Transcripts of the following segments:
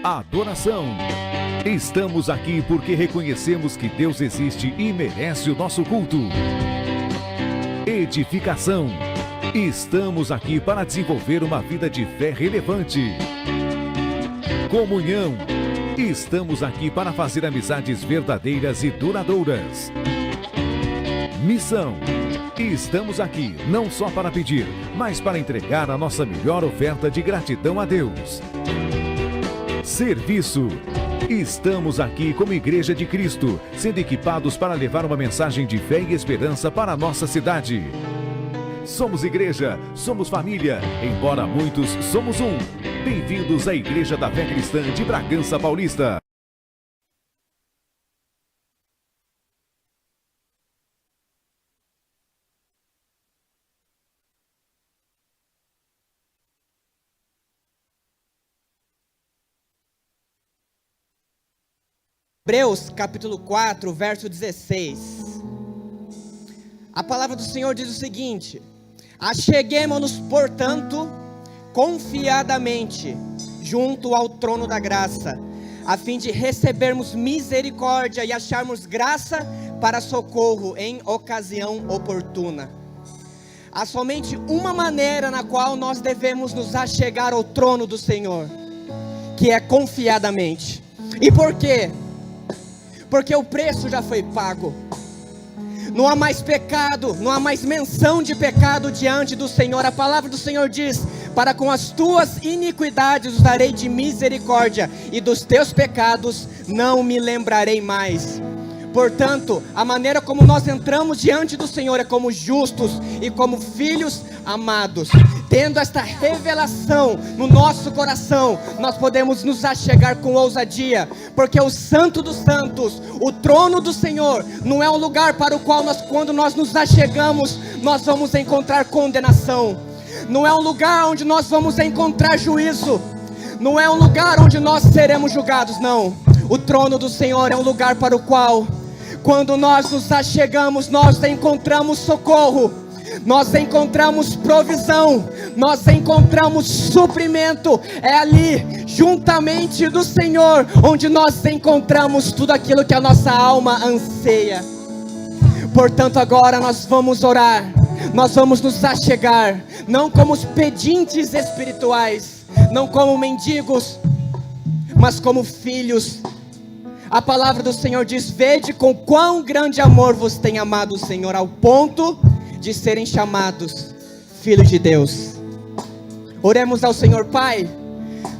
Adoração. Estamos aqui porque reconhecemos que Deus existe e merece o nosso culto. Edificação. Estamos aqui para desenvolver uma vida de fé relevante. Comunhão. Estamos aqui para fazer amizades verdadeiras e duradouras. Missão. Estamos aqui não só para pedir, mas para entregar a nossa melhor oferta de gratidão a Deus. Serviço. Estamos aqui como Igreja de Cristo, sendo equipados para levar uma mensagem de fé e esperança para a nossa cidade. Somos igreja, somos família, embora muitos somos um. Bem-vindos à Igreja da Fé Cristã de Bragança Paulista. Hebreus capítulo 4, verso 16. A palavra do Senhor diz o seguinte: acheguemo-nos, portanto, confiadamente junto ao trono da graça, a fim de recebermos misericórdia e acharmos graça para socorro em ocasião oportuna. Há somente uma maneira na qual nós devemos nos achegar ao trono do Senhor, que é confiadamente. E por quê? Porque o preço já foi pago. Não há mais pecado, não há mais menção de pecado diante do Senhor. A palavra do Senhor diz: para com as tuas iniquidades os darei de misericórdia, e dos teus pecados não me lembrarei mais. Portanto, a maneira como nós entramos diante do Senhor é como justos e como filhos amados. Tendo esta revelação no nosso coração, nós podemos nos achegar com ousadia, porque o Santo dos Santos, o trono do Senhor, não é um lugar para o qual quando nós nos achegamos, nós vamos encontrar condenação. Não é um lugar onde nós vamos encontrar juízo. Não é um lugar onde nós seremos julgados, não. O trono do Senhor é um lugar para o qual, quando nós nos achegamos, nós encontramos socorro, nós encontramos provisão, nós encontramos suprimento. É ali, juntamente do Senhor, onde nós encontramos tudo aquilo que a nossa alma anseia. Portanto, agora nós vamos orar, nós vamos nos achegar, não como os pedintes espirituais, não como mendigos, mas como filhos. A palavra do Senhor diz: vede com quão grande amor vos tem amado o Senhor, ao ponto de serem chamados filhos de Deus. Oremos ao Senhor. Pai,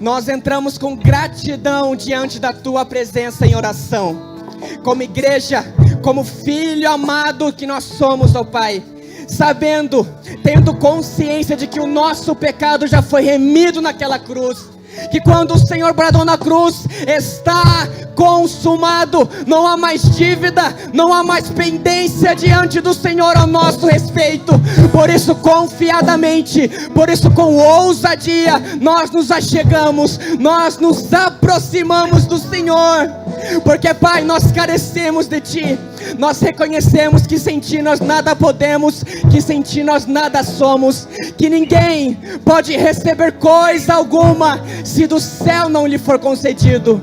nós entramos com gratidão diante da tua presença em oração, como igreja, como filho amado que nós somos, ó Pai, sabendo, tendo consciência de que o nosso pecado já foi remido naquela cruz, que quando o Senhor bradou na cruz, está consumado, não há mais dívida, não há mais pendência diante do Senhor ao nosso respeito. Por isso, confiadamente, por isso com ousadia, nós nos achegamos, nós nos aproximamos do Senhor, porque Pai, nós carecemos de Ti, nós reconhecemos que sem Ti nós nada podemos, que sem Ti nós nada somos, que ninguém pode receber coisa alguma se do céu não lhe for concedido.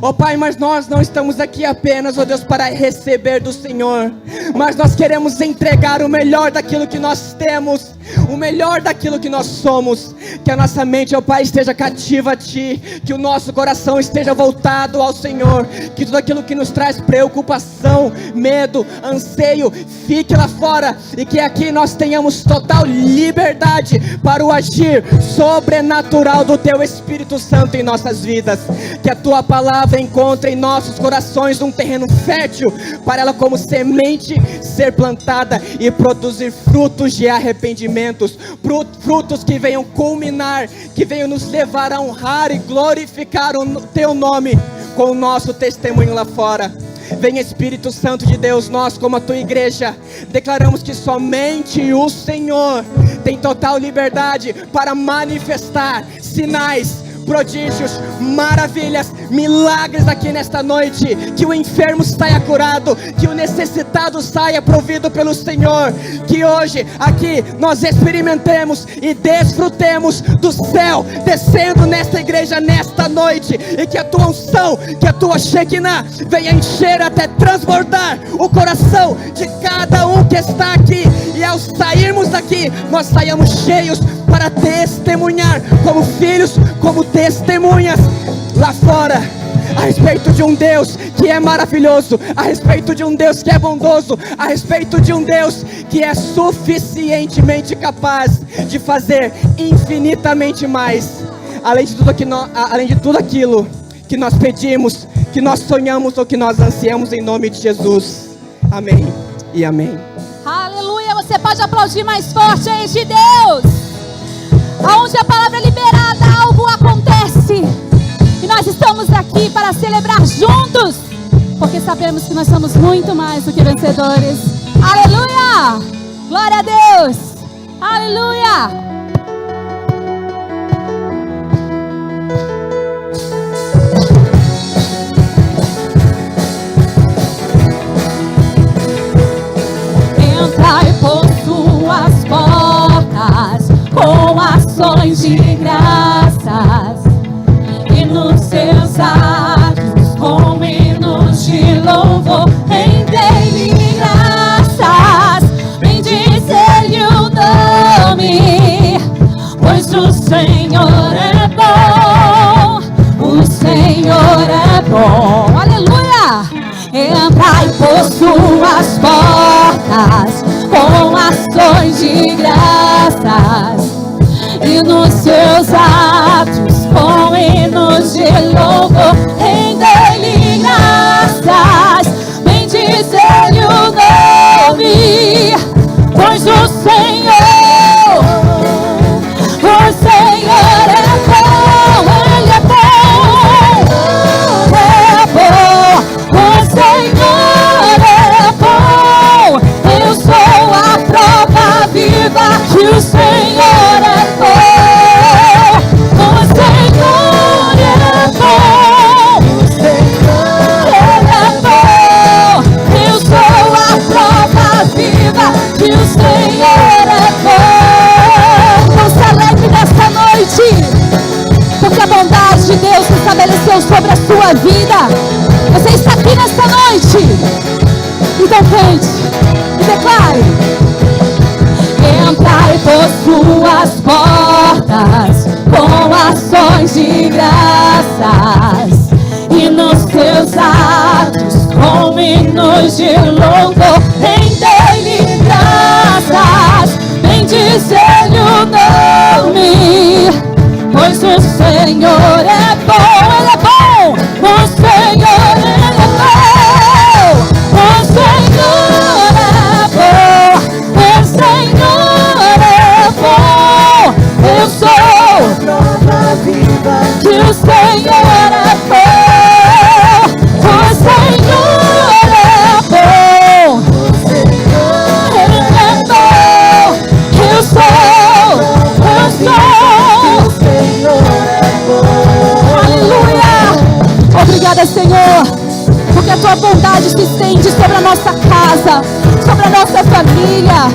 Ó Pai, mas nós não estamos aqui apenas, ó Deus, para receber do Senhor, mas nós queremos entregar o melhor daquilo que nós temos, o melhor daquilo que nós somos. Que a nossa mente, ó Pai, esteja cativa a Ti, que o nosso coração esteja voltado ao Senhor, que tudo aquilo que nos traz preocupação, medo, anseio, fique lá fora, e que aqui nós tenhamos total liberdade para o agir sobrenatural do Teu Espírito Santo em nossas vidas. Que a Tua palavra encontre em nossos corações um terreno fértil, para ela como semente ser plantada e produzir frutos de arrependimentos, frutos que venham culminar, que venham nos levar a honrar e glorificar o Teu nome com o nosso testemunho lá fora. Vem Espírito Santo de Deus, nós como a Tua igreja declaramos que somente o Senhor tem total liberdade para manifestar sinais, prodígios, maravilhas, milagres aqui nesta noite. Que o enfermo saia curado, que o necessitado saia provido pelo Senhor. Que hoje aqui nós experimentemos e desfrutemos do céu descendo nesta igreja nesta noite. E que a tua unção, que a tua Shekinah venha encher até transbordar o coração de cada um que está aqui. E ao sairmos daqui, nós saiamos cheios para testemunhar como filhos, como testemunhas lá fora, a respeito de um Deus que é maravilhoso, a respeito de um Deus que é bondoso, a respeito de um Deus que é suficientemente capaz de fazer infinitamente mais, além de tudo aquilo que nós pedimos, que nós sonhamos ou que nós ansiamos, em nome de Jesus. Amém e amém. Aleluia, você pode aplaudir mais forte a este Deus. Aonde a palavra é liberada, algo acontece. E nós estamos aqui para celebrar juntos, porque sabemos que nós somos muito mais do que vencedores. Aleluia! Glória a Deus! Aleluia! Entrai por suas portas com ações de graças, e nos seus atos com hinos de louvor, rendei-lhe graças, bendize-lhe o nome, pois o Senhor é bom, o Senhor é bom. Aleluia! Entrai por suas portas com ações de graças, e nos seus atos com hinos de louvor, rendei-lhe graças, bendize-lhe o nome, pois o Senhor é bom, Ele é bom, é bom, o Senhor é bom. Eu sou a prova viva que o Senhor é bom. O Senhor é bom. O Senhor é bom. Eu sou a prova viva que o Senhor é bom. Então se alegre nesta noite, porque a bondade de Deus se estabeleceu sobre a sua vida. Você está aqui nesta noite. Então cante e declare: entrai por suas portas com ações de graças, e nos seus atos com hinos de louvor, rendei-lhe graças, bendize-lhe o nome, pois o Senhor é bom, Ele é bom, o Senhor é bom, o Senhor é bom, o Senhor é bom. Eu sou prova viva que o Senhor é bom, o Senhor é bom, o Senhor é bom. Eu sou, o Senhor é bom. Aleluia! Obrigada, Senhor, porque a tua bondade se estende sobre a nossa casa, sobre a nossa família.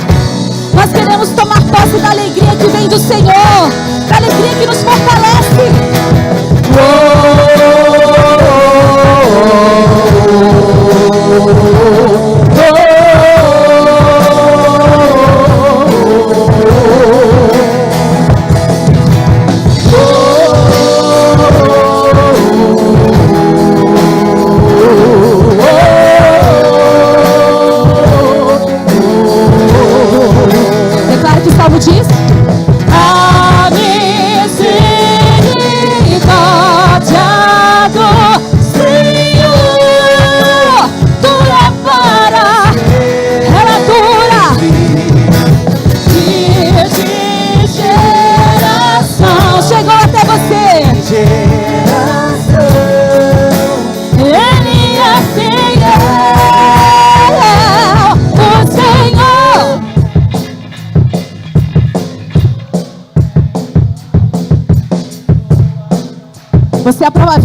Nós queremos tomar posse da alegria que vem do Senhor, da alegria que nos fortalece. Declara que o salmo diz: a misericórdia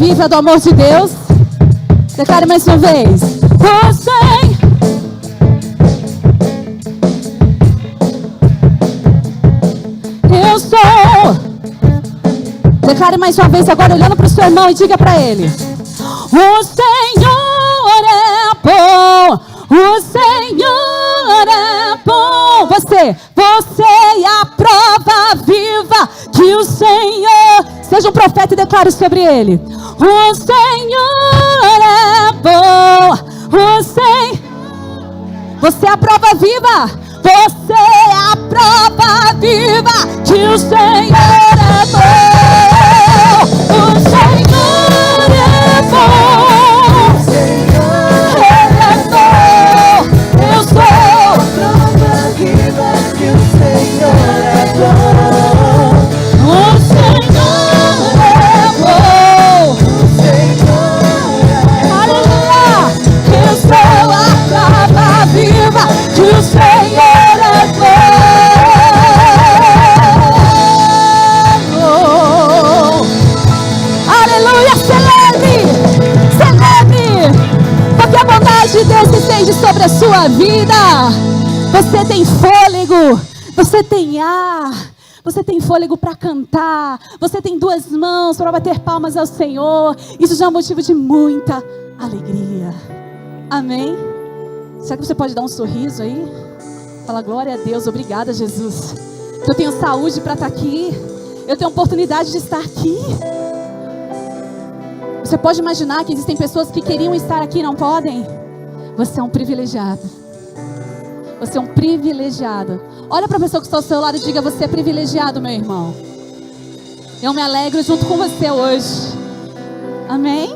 viva do amor de Deus. Declare mais uma vez. Você. Eu sou. Declare mais uma vez agora, olhando para o seu irmão, e diga para ele: o Senhor é bom. O Senhor é bom. Você é a prova viva que o Senhor. Seja um profeta e declare sobre ele. O Senhor é bom. Você é a prova viva. Você é a prova viva que o Senhor é bom. O Senhor é bom. Ele é bom. Eu sou a prova viva que o Senhor é bom. O Senhor é bom. Aleluia. Eu sou a prova viva que o Senhor é bom. Aleluia, celebre, porque a bondade de Deus se estende sobre a sua vida. Você tem fôlego, você tem ar, você tem fôlego para cantar, você tem duas mãos para bater palmas ao Senhor. Isso já é um motivo de muita alegria. Amém? Será que você pode dar um sorriso aí? Fala, glória a Deus, obrigada, Jesus. Eu tenho saúde para estar aqui. Eu tenho oportunidade de estar aqui. Você pode imaginar que existem pessoas que queriam estar aqui e não podem? Você é um privilegiado. Você é um privilegiado. Olha para a pessoa que está ao seu lado e diga: você é privilegiado, meu irmão. Eu me alegro junto com você hoje. Amém?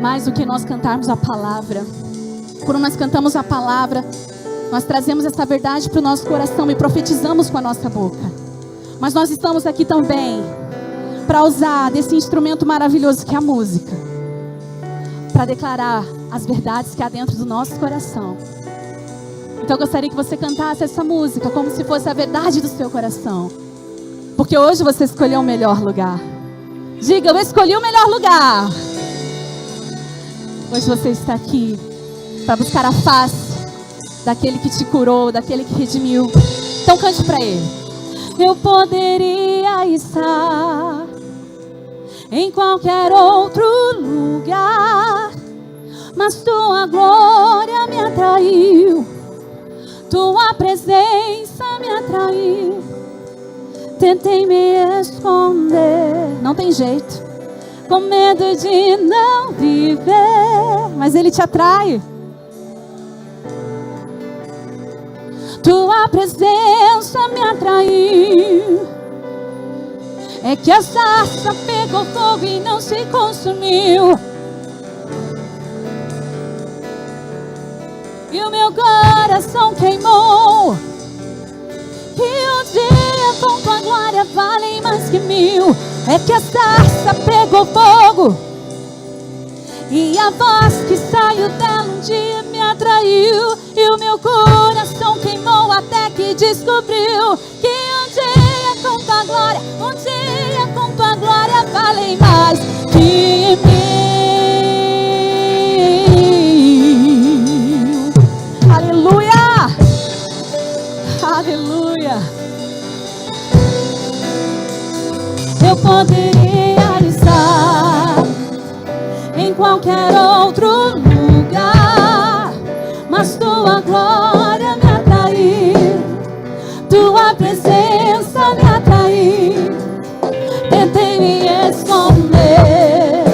Mais do que nós cantarmos a palavra, quando nós cantamos a palavra, nós trazemos essa verdade para o nosso coração e profetizamos com a nossa boca. Mas nós estamos aqui também para usar desse instrumento maravilhoso que é a música, para declarar as verdades que há dentro do nosso coração. Então eu gostaria que você cantasse essa música como se fosse a verdade do seu coração, porque hoje você escolheu o melhor lugar. Diga: eu escolhi o melhor lugar. Hoje você está aqui para buscar a face daquele que te curou, daquele que redimiu. Então cante para ele. Eu poderia estar em qualquer outro lugar, mas tua glória me atraiu, tua presença me atraiu. Tentei me esconder, não tem jeito, com medo de não viver, mas ele te atrai. Tua presença me atraiu. É que a sarça pegou fogo e não se consumiu, e o meu coração queimou. E um dia com tua glória valem mais que mil. É que a sarça pegou fogo e a voz que saiu dela um dia me atraiu. E o meu coração queimou até que descobriu que um dia com tua glória, um dia com tua glória valem mais que mil. Aleluia! Aleluia! Eu poderia estar em qualquer outro lugar, mas tua glória me atraiu, tua presença me atraiu. Tentei me esconder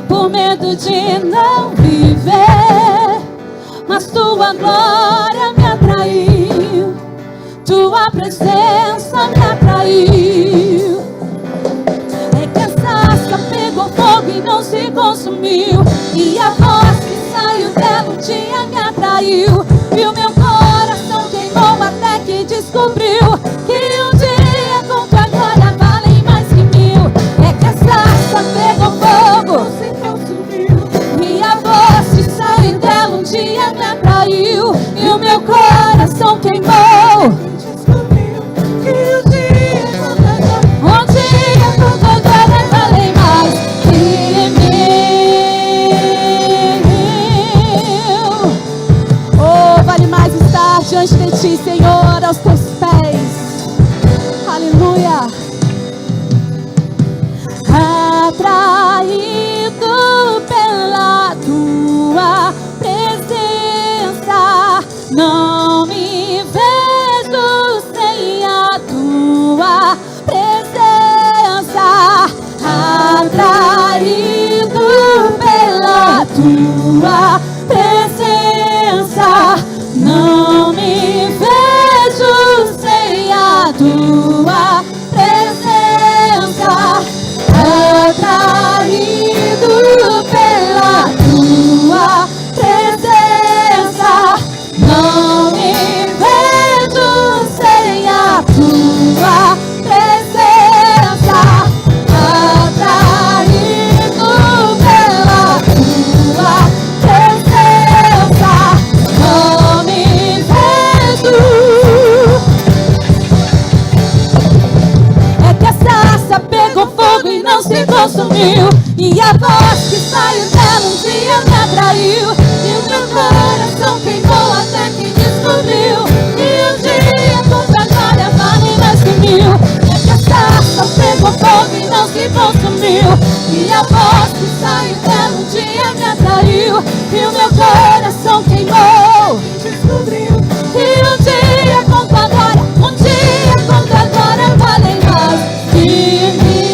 por medo de não viver, mas tua glória me atraiu, tua presença me atraiu. É que a sarça pegou fogo e não se consumiu, e a voz que saiu dela um dia me atraiu. E o meu coração queimou até que descobriu que um dia com tua glória valem mais que mil. É que a sarça pegou fogo, não se consumiu, e a voz que saiu dela um dia me atraiu. E o meu coração queimou. Um dia com tua glória valem consumiu. E a voz que saiu dela um dia me atraiu. E o meu coração queimou até que descobriu. E um dia contra a glória vale mais que mil. É que a sarça pegou fogo e não se consumiu. E a voz que saiu dela um dia me atraiu. E o meu coração queimou e descobriu. E um dia contra a glória, um dia contra a glória vale mais que mil.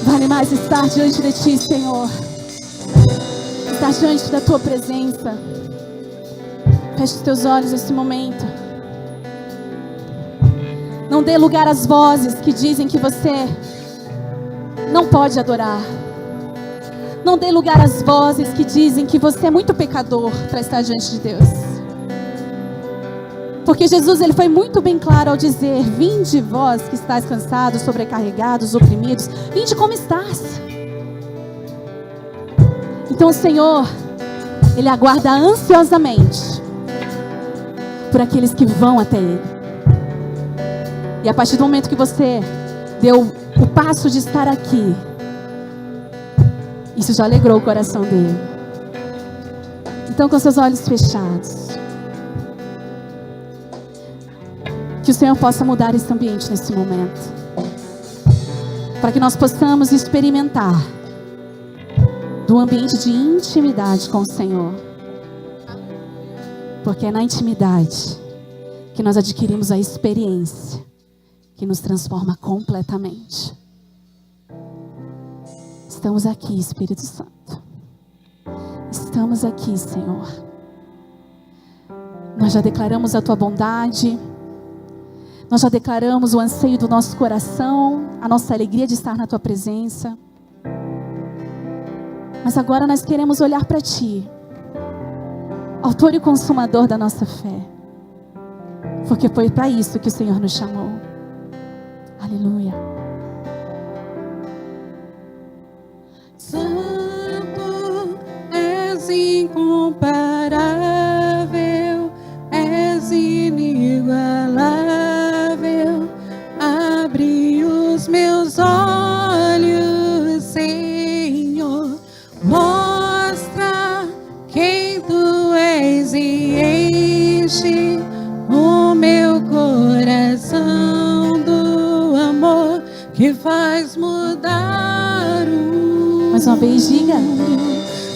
Vale mais estar diante de Ti, Senhor. Estar diante da Tua presença. Feche os Teus olhos nesse momento. Não dê lugar às vozes que dizem que você não pode adorar. Não dê lugar às vozes que dizem que você é muito pecador para estar diante de Deus. Porque Jesus, ele foi muito bem claro ao dizer: vinde vós que estáis cansados, sobrecarregados, oprimidos, vinde como estás. Então o Senhor, Ele aguarda ansiosamente por aqueles que vão até Ele. E a partir do momento que você deu o passo de estar aqui, isso já alegrou o coração dele. Então, com seus olhos fechados, que o Senhor possa mudar esse ambiente nesse momento, para que nós possamos experimentar do ambiente de intimidade com o Senhor, porque é na intimidade que nós adquirimos a experiência que nos transforma completamente. Estamos aqui, Espírito Santo. Estamos aqui, Senhor. Nós já declaramos a Tua bondade. Nós já declaramos o anseio do nosso coração, a nossa alegria de estar na Tua presença. Mas agora nós queremos olhar para Ti, autor e consumador da nossa fé. Porque foi para isso que o Senhor nos chamou. Aleluia. Santo, és incomparável, és inigualável. Abre os meus olhos, Senhor. Mostra quem Tu és e enche o meu coração do amor que faz mudar o Mais uma vez, diga.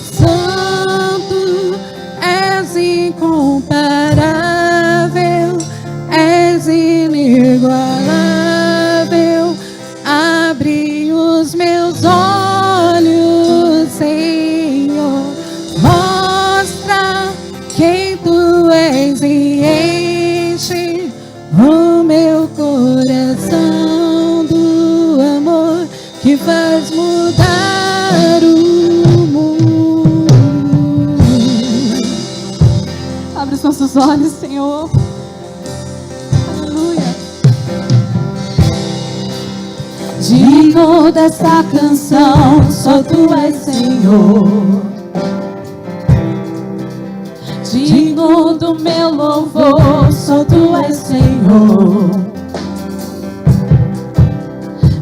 Santo, és incomparável, és inigualável. Abre os meus olhos, Senhor. Mostra quem Tu és e enche o meu coração do amor que faz mudar o mundo. Abre os nossos olhos, Senhor. Aleluia. Digno dessa canção, só Tu és Senhor. Digno do meu louvor, só Tu és Senhor.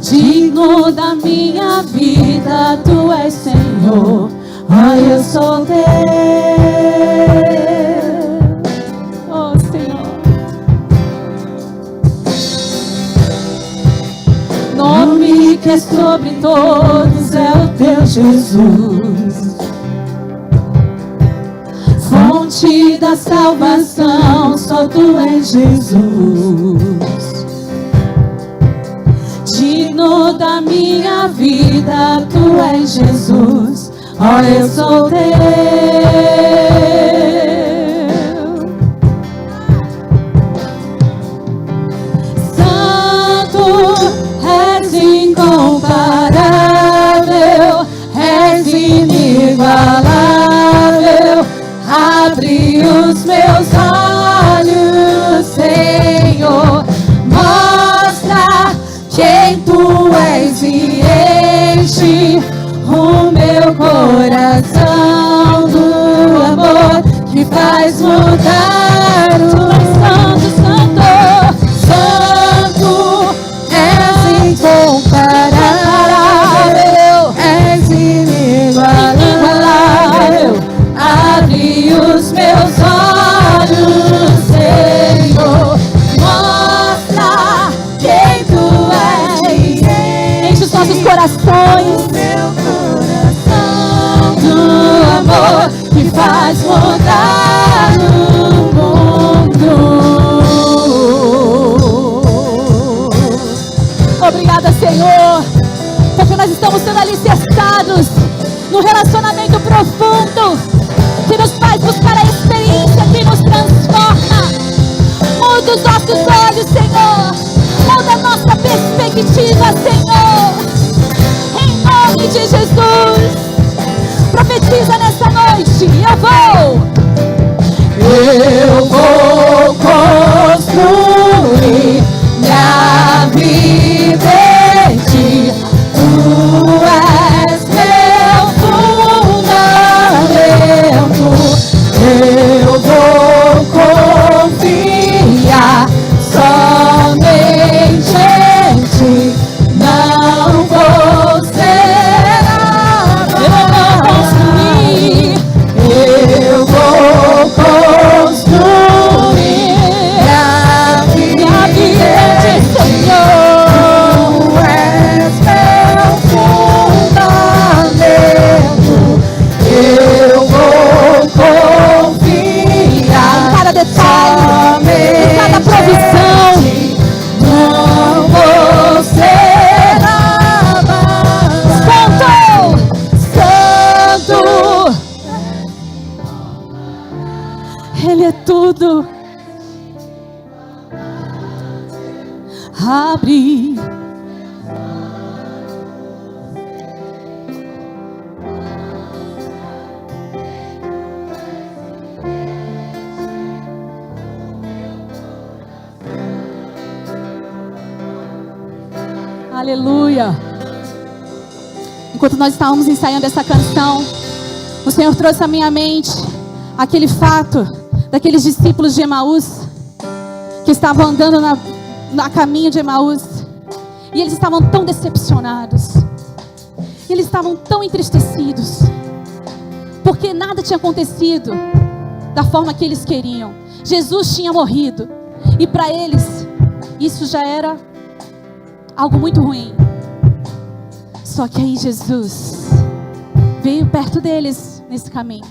Digno da minha vida, Tu és Senhor. Ai, eu sou Teu. Oh, Senhor. Nome que é sobre todos é o Teu Jesus. Fonte da salvação, só Tu és Jesus. Digno da minha vida, Tu és Jesus. Ó, eu sou Teu. Santo, és incomparável, és inigualável. Abre os meus olhos, Senhor. Mostra quem Tu és e enche o meu coração do amor que faz mudar o santo, santo, santo. corações. Do amor que faz mudar o mundo. Obrigada, Senhor, porque nós estamos sendo alicerçados no relacionamento profundo que nos faz buscar a experiência que nos transforma. Muda os nossos olhos, Senhor. Muda a nossa perspectiva, Senhor. Em nome de Jesus. Profetiza nessa noite. Eu vou construir minha vida em ti. Tu és meu fundamento. Eu vou confiar somente em ti. Não vou ser construir. Eu vou construir minha vida de Senhor. Tu és meu fundamento. Eu vou confiar em cada detalhe, em cada provisão. Não vou ser abalado. Santo, Ele é tudo. Abre. Aleluia. Enquanto nós estávamos ensaiando essa canção, o Senhor trouxe à minha mente aquele fato daqueles discípulos de Emaús que estavam andando na caminho de Emaús, e eles estavam tão decepcionados, eles estavam tão entristecidos, porque nada tinha acontecido da forma que eles queriam. Jesus tinha morrido, e para eles isso já era algo muito ruim. Só que aí Jesus veio perto deles nesse caminho,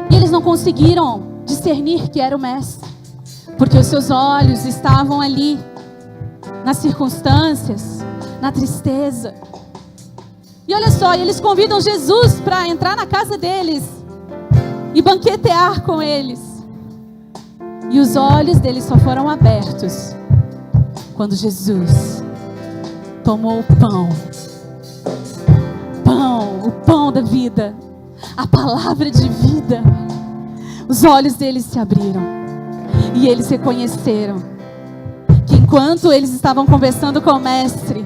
e eles não conseguiram discernir que era o Mestre, porque os seus olhos estavam ali nas circunstâncias, na tristeza. E olha só, eles convidam Jesus para entrar na casa deles e banquetear com eles. E os olhos deles só foram abertos quando Jesus tomou o pão, o pão da vida, a palavra de vida. Os olhos deles se abriram e eles reconheceram que enquanto eles estavam conversando com o Mestre,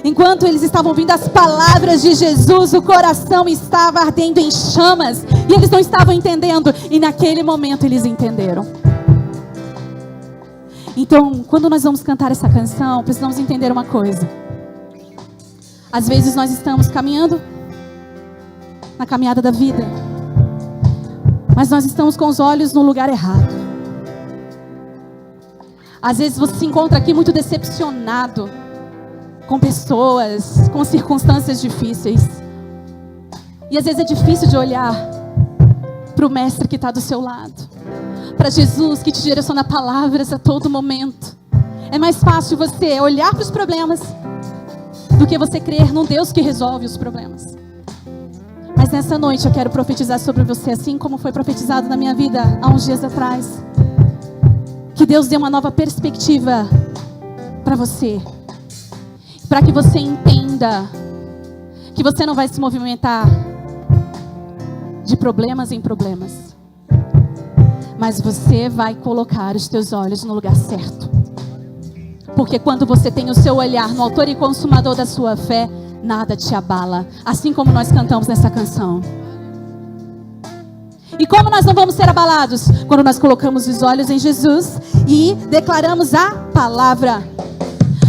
enquanto eles estavam ouvindo as palavras de Jesus, o coração estava ardendo em chamas e eles não estavam entendendo, e naquele momento eles entenderam. Então, quando nós vamos cantar essa canção, precisamos entender uma coisa. Às vezes nós estamos caminhando na caminhada da vida, mas nós estamos com os olhos no lugar errado. Às vezes você se encontra aqui muito decepcionado com pessoas, com circunstâncias difíceis. E às vezes é difícil de olhar para o Mestre que está do seu lado, para Jesus que te direciona palavras a todo momento. É mais fácil você olhar para os problemas do que você crer num Deus que resolve os problemas. Mas nessa noite eu quero profetizar sobre você, assim como foi profetizado na minha vida há uns dias atrás. Que Deus dê uma nova perspectiva para você, para que você entenda que você não vai se movimentar de problemas em problemas, mas você vai colocar os teus olhos no lugar certo. Porque quando você tem o seu olhar no autor e consumador da sua fé, nada te abala, assim como nós cantamos nessa canção. E como nós não vamos ser abalados? Quando nós colocamos os olhos em Jesus e declaramos a palavra.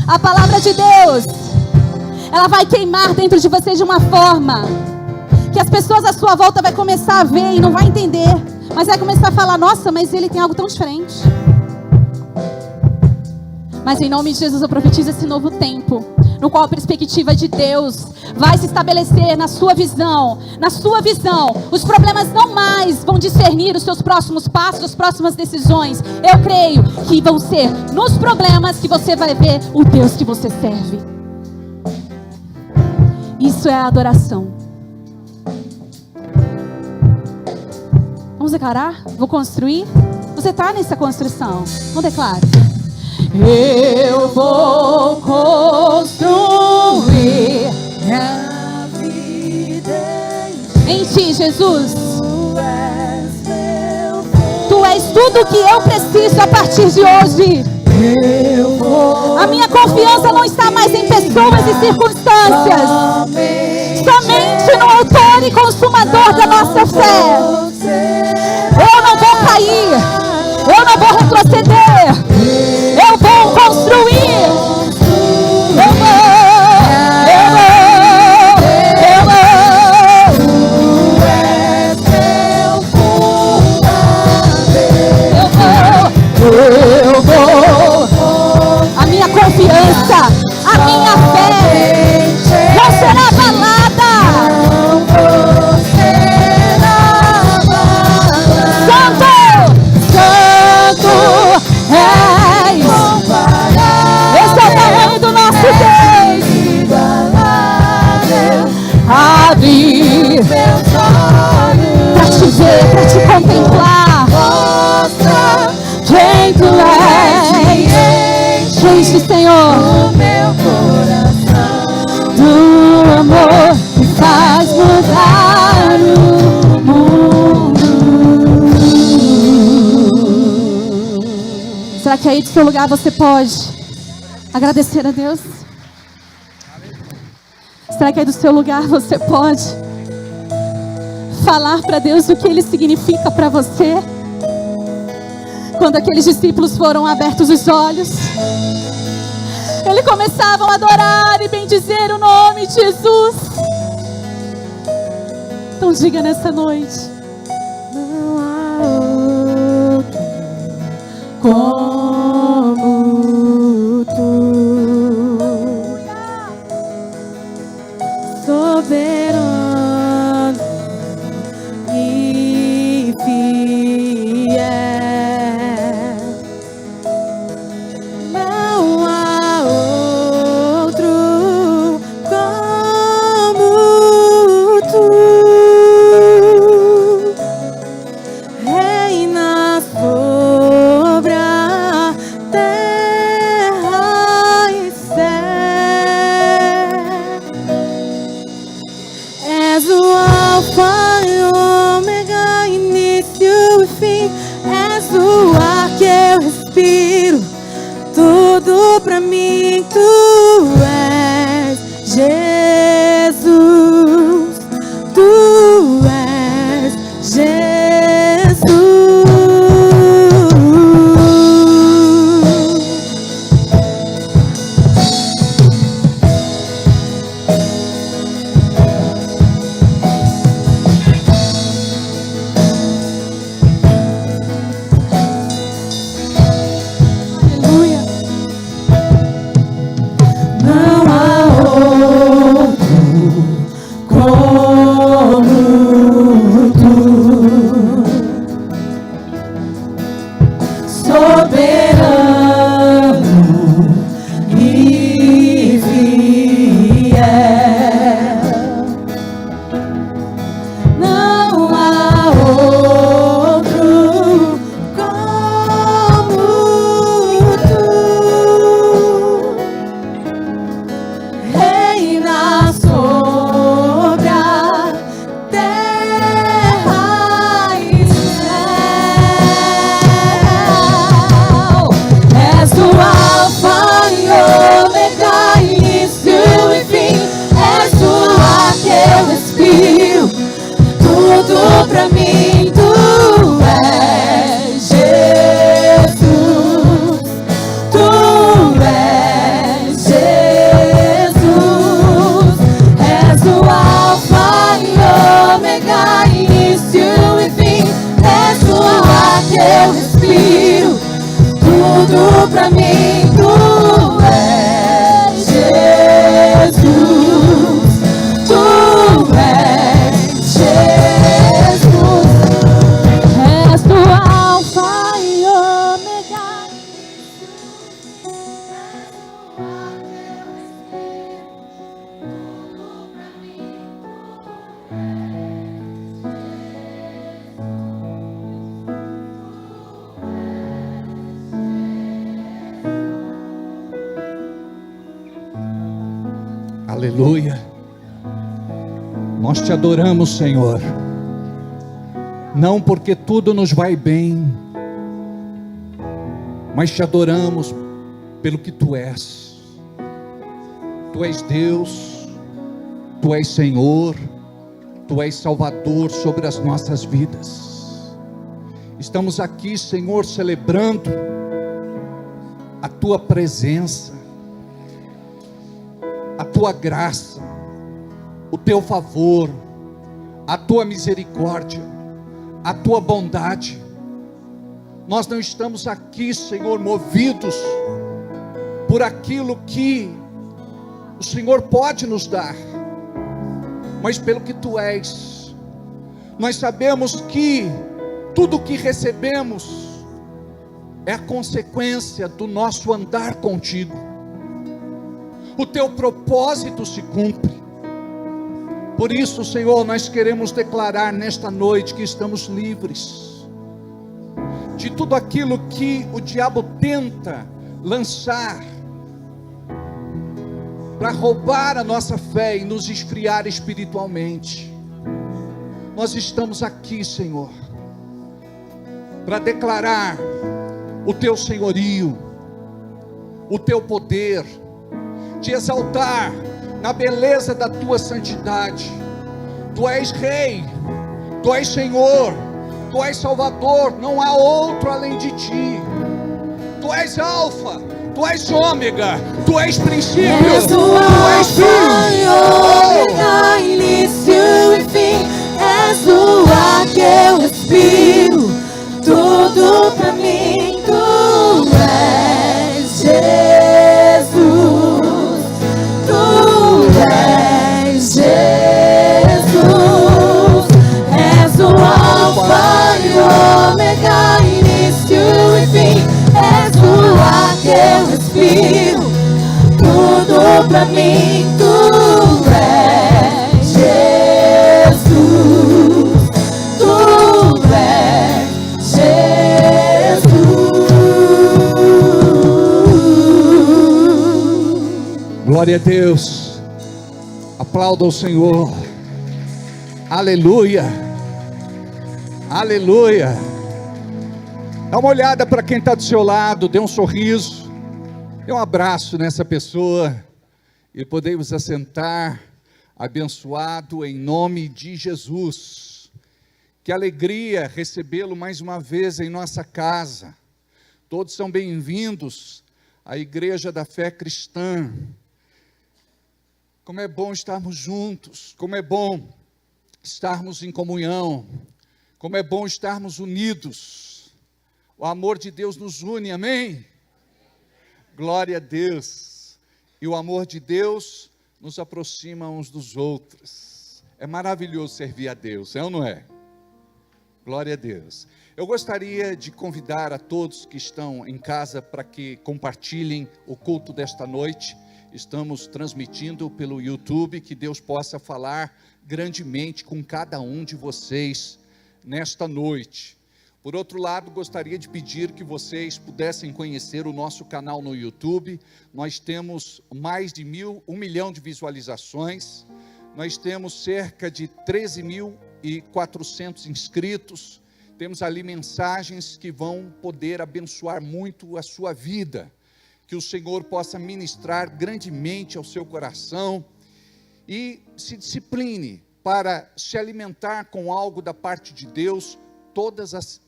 A palavra de Deus, ela vai queimar dentro de você de uma forma que as pessoas à sua volta vão começar a ver e não vai entender, mas vai começar a falar: nossa, mas ele tem algo tão diferente. Mas em nome de Jesus eu profetizo esse novo tempo. no qual a perspectiva de Deus vai se estabelecer na sua visão. Na sua visão, os problemas não mais vão discernir os seus próximos passos, as próximas decisões. Eu creio que vão ser nos problemas que você vai ver o Deus que você serve. Isso é a adoração. Vamos declarar? Vou construir? Você está nessa construção. Vamos declarar. Eu vou construir minha vida em Ti, Jesus. Tu és tudo que eu preciso a partir de hoje. A minha confiança não está mais em pessoas e circunstâncias, somente no autor e consumador da nossa fé. Eu não vou cair, eu não vou retroceder, eu vou construir. Eu vou. A minha confiança, a minha fé não será abalada. Santo, Santo és. Esse é o tamanho do nosso Deus. Abre pra te ver, pra te contemplar. Quem tu és, enche, Senhor, o meu coração do amor que faz mudar o mundo. Será que aí do seu lugar você pode agradecer a Deus? Será que aí do seu lugar você pode falar para Deus o que Ele significa para você? Quando aqueles discípulos foram abertos os olhos, eles começavam a adorar e bendizer o nome de Jesus. Então diga nessa noite: não há outro como tu, soberano e fiel. Aleluia. Nós te adoramos, Senhor. Não porque tudo nos vai bem, mas te adoramos pelo que tu és. Tu és Deus, tu és Senhor, tu és Salvador sobre as nossas vidas. Estamos aqui, Senhor, celebrando a tua presença, a tua graça, o teu favor, a tua misericórdia, a tua bondade. Nós não estamos aqui, Senhor, movidos por aquilo que o Senhor pode nos dar, mas pelo que tu és. Nós sabemos que tudo que recebemos é a consequência do nosso andar contigo. O teu propósito se cumpre. Por isso, Senhor, nós queremos declarar nesta noite que estamos livres de tudo aquilo que o diabo tenta lançar para roubar a nossa fé e nos esfriar espiritualmente. Nós estamos aqui, Senhor, para declarar o teu senhorio, o teu poder, te exaltar na beleza da tua santidade. Tu és Rei, tu és Senhor, tu és Salvador, não há outro além de ti. Tu és Alfa, tu és Ômega, tu és princípio, És o tu és Alfa e Ômega, início e fim. És o ar que eu respiro, tudo pra mim. Tu és Jesus, tu és Jesus. És o Alfa e Ômega, início e fim. És o ar que eu respiro, tudo pra mim. Tu és Jesus, tu és Jesus. Glória a Deus. Aplauda o Senhor. Aleluia. Aleluia. Dá uma olhada para quem está do seu lado, dê um sorriso, dê um abraço nessa pessoa e podemos assentar, abençoado em nome de Jesus. Que alegria recebê-lo mais uma vez em nossa casa. Todos são bem-vindos à Igreja da Fé Cristã. Como é bom estarmos juntos, como é bom estarmos em comunhão, como é bom estarmos unidos. O amor de Deus nos une, amém? Glória a Deus. E o amor de Deus nos aproxima uns dos outros. É maravilhoso servir a Deus, é ou não é? Glória a Deus. Eu gostaria de convidar a todos que estão em casa para que compartilhem o culto desta noite. Estamos transmitindo pelo YouTube, que Deus possa falar grandemente com cada um de vocês nesta noite. Por outro lado, gostaria de pedir que vocês pudessem conhecer o nosso canal no YouTube. Nós temos mais de 1 milhão de visualizações, nós temos cerca de 13.400 inscritos, temos ali mensagens que vão poder abençoar muito a sua vida, que o Senhor possa ministrar grandemente ao seu coração, e se discipline para se alimentar com algo da parte de Deus, todas as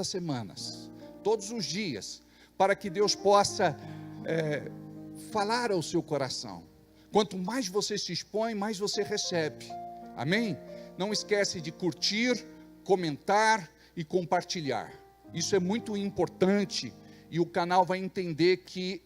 semanas, todos os dias, para que Deus possa falar ao seu coração. Quanto mais você se expõe, mais você recebe, amém? Não esquece de curtir, comentar e compartilhar, isso é muito importante, e o canal vai entender que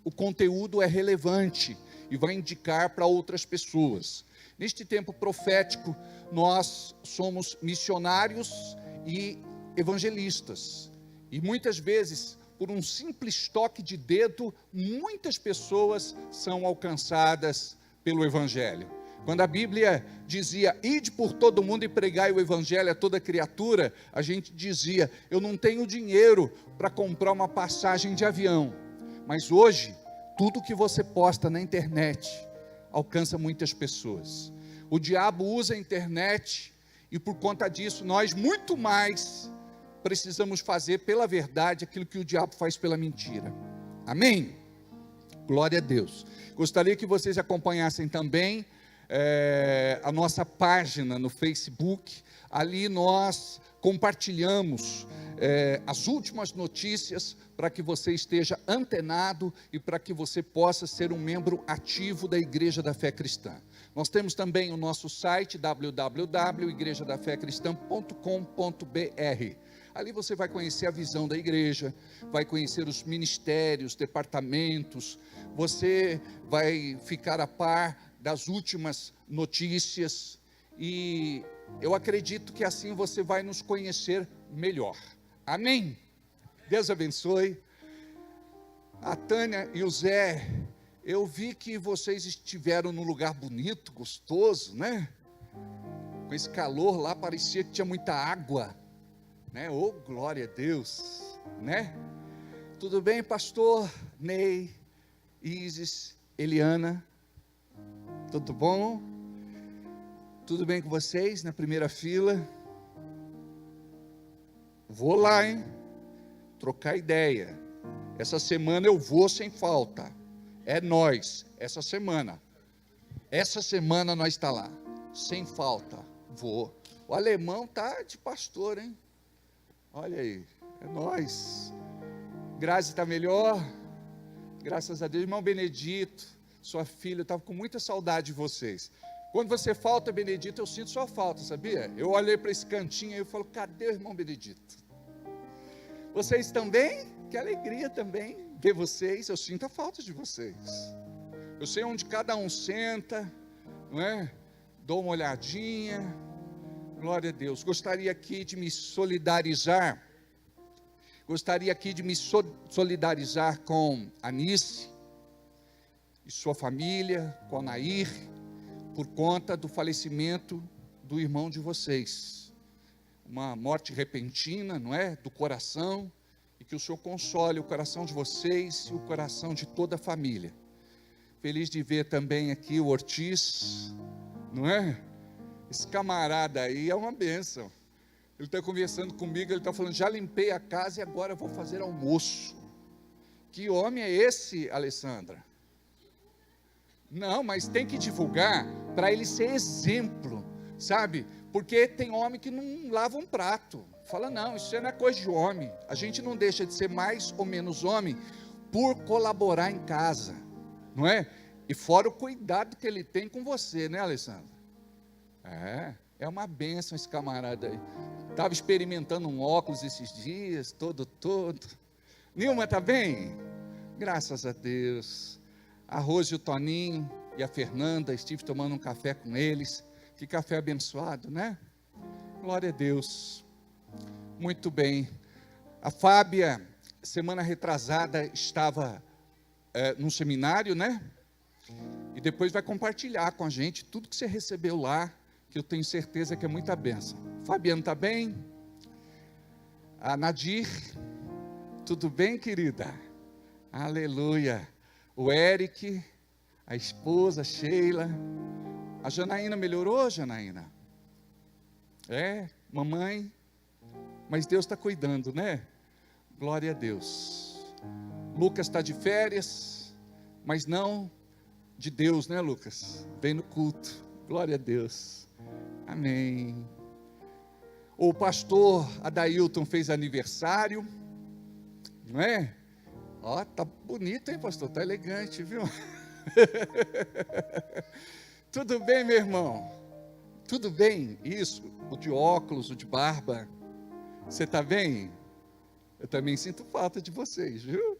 o conteúdo é relevante, e vai indicar para outras pessoas. Neste tempo profético, nós somos missionários e evangelistas, e muitas vezes, por um simples toque de dedo, muitas pessoas são alcançadas pelo Evangelho. Quando a Bíblia dizia, ide por todo mundo e pregai o Evangelho a toda criatura, a gente dizia, eu não tenho dinheiro para comprar uma passagem de avião, mas hoje, tudo que você posta na internet, alcança muitas pessoas. O diabo usa a internet e por conta disso nós muito mais precisamos fazer pela verdade aquilo que o diabo faz pela mentira. Amém? Glória a Deus. Gostaria que vocês acompanhassem também a nossa página no Facebook. Ali nós compartilhamos as últimas notícias para que você esteja antenado e para que você possa ser um membro ativo da Igreja da Fé Cristã. Nós temos também o nosso site www.igrejadafecristã.com.br. Ali você vai conhecer a visão da igreja, vai conhecer os ministérios, departamentos, você vai ficar a par das últimas notícias e eu acredito que assim você vai nos conhecer melhor. Amém? Deus abençoe. A Tânia e o Zé, eu vi que vocês estiveram num lugar bonito, gostoso, né? Com esse calor lá, parecia que tinha muita água, né? Oh, glória a Deus, né? Tudo bem, pastor Ney, Isis, Eliana? Tudo bom? Tudo bem com vocês na primeira fila? Vou lá, hein? Trocar ideia. Essa semana eu vou sem falta. É nós, essa semana. Essa semana nós está lá, sem falta. Vou. O alemão tá de pastor, hein? Olha aí, é nós. Grazi está melhor? Graças a Deus. Irmão Benedito, sua filha, eu estava com muita saudade de vocês. Quando você falta, Benedito, eu sinto sua falta, sabia? Eu olhei para esse cantinho e eu falo, cadê o irmão Benedito? Vocês estão bem? Que alegria também ver vocês. Eu sinto a falta de vocês. Eu sei onde cada um senta, não é? Dou uma olhadinha. Glória a Deus. Gostaria aqui de me solidarizar com a Anice e sua família, com a Nair, por conta do falecimento do irmão de vocês. Uma morte repentina, não é? Do coração, e que o Senhor console o coração de vocês e o coração de toda a família. Feliz de ver também aqui o Ortiz, não é? Esse camarada aí é uma bênção. Ele está conversando comigo, ele está falando, já limpei a casa e agora vou fazer almoço. Que homem é esse, Alessandra? Não, mas tem que divulgar para ele ser exemplo, sabe? Porque tem homem que não lava um prato. Fala, não, isso não é coisa de homem. A gente não deixa de ser mais ou menos homem por colaborar em casa, não é? E fora o cuidado que ele tem com você, né, Alessandra? É uma bênção esse camarada aí. Estava experimentando um óculos esses dias, todo. Nilma, está bem? Graças a Deus. A Rose e o Toninho e a Fernanda, estive tomando um café com eles. Que café abençoado, né? Glória a Deus. Muito bem. A Fábia, semana retrasada, estava num seminário, né? E depois vai compartilhar com a gente tudo que você recebeu lá, que eu tenho certeza que é muita bênção. Fabiano está bem? A Nadir, tudo bem, querida? Aleluia. O Eric, a esposa, Sheila. A Janaína melhorou, Janaína? Mamãe. Mas Deus está cuidando, né? Glória a Deus. Lucas está de férias, mas não de Deus, né, Lucas? Vem no culto. Glória a Deus. Amém. O pastor Adailton fez aniversário, não é? Ó, tá bonito, hein, pastor? Tá elegante, viu? Tudo bem, meu irmão? Tudo bem? Isso, o de óculos, o de barba. Você tá bem? Eu também sinto falta de vocês, viu?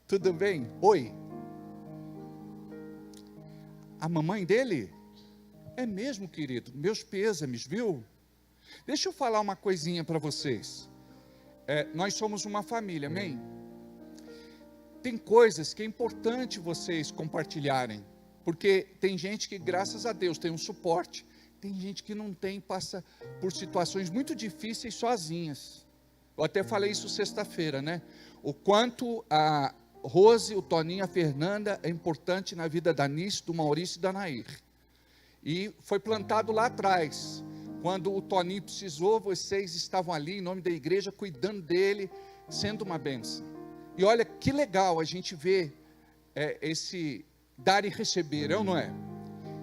Tudo bem? Oi. A mamãe dele? É mesmo, querido, meus pêsames, viu? Deixa eu falar uma coisinha para vocês. Nós somos uma família, amém? Tem coisas que é importante vocês compartilharem, porque tem gente que, graças a Deus, tem um suporte, tem gente que não tem, passa por situações muito difíceis sozinhas. Eu até falei isso sexta-feira, né? O quanto Rose, o Toninho, a Fernanda, é importante na vida da Nice, do Maurício e da Nair. E foi plantado lá atrás. Quando o Toninho precisou, vocês estavam ali em nome da igreja, cuidando dele, sendo uma bênção. E olha que legal a gente ver esse dar e receber, é ou não é?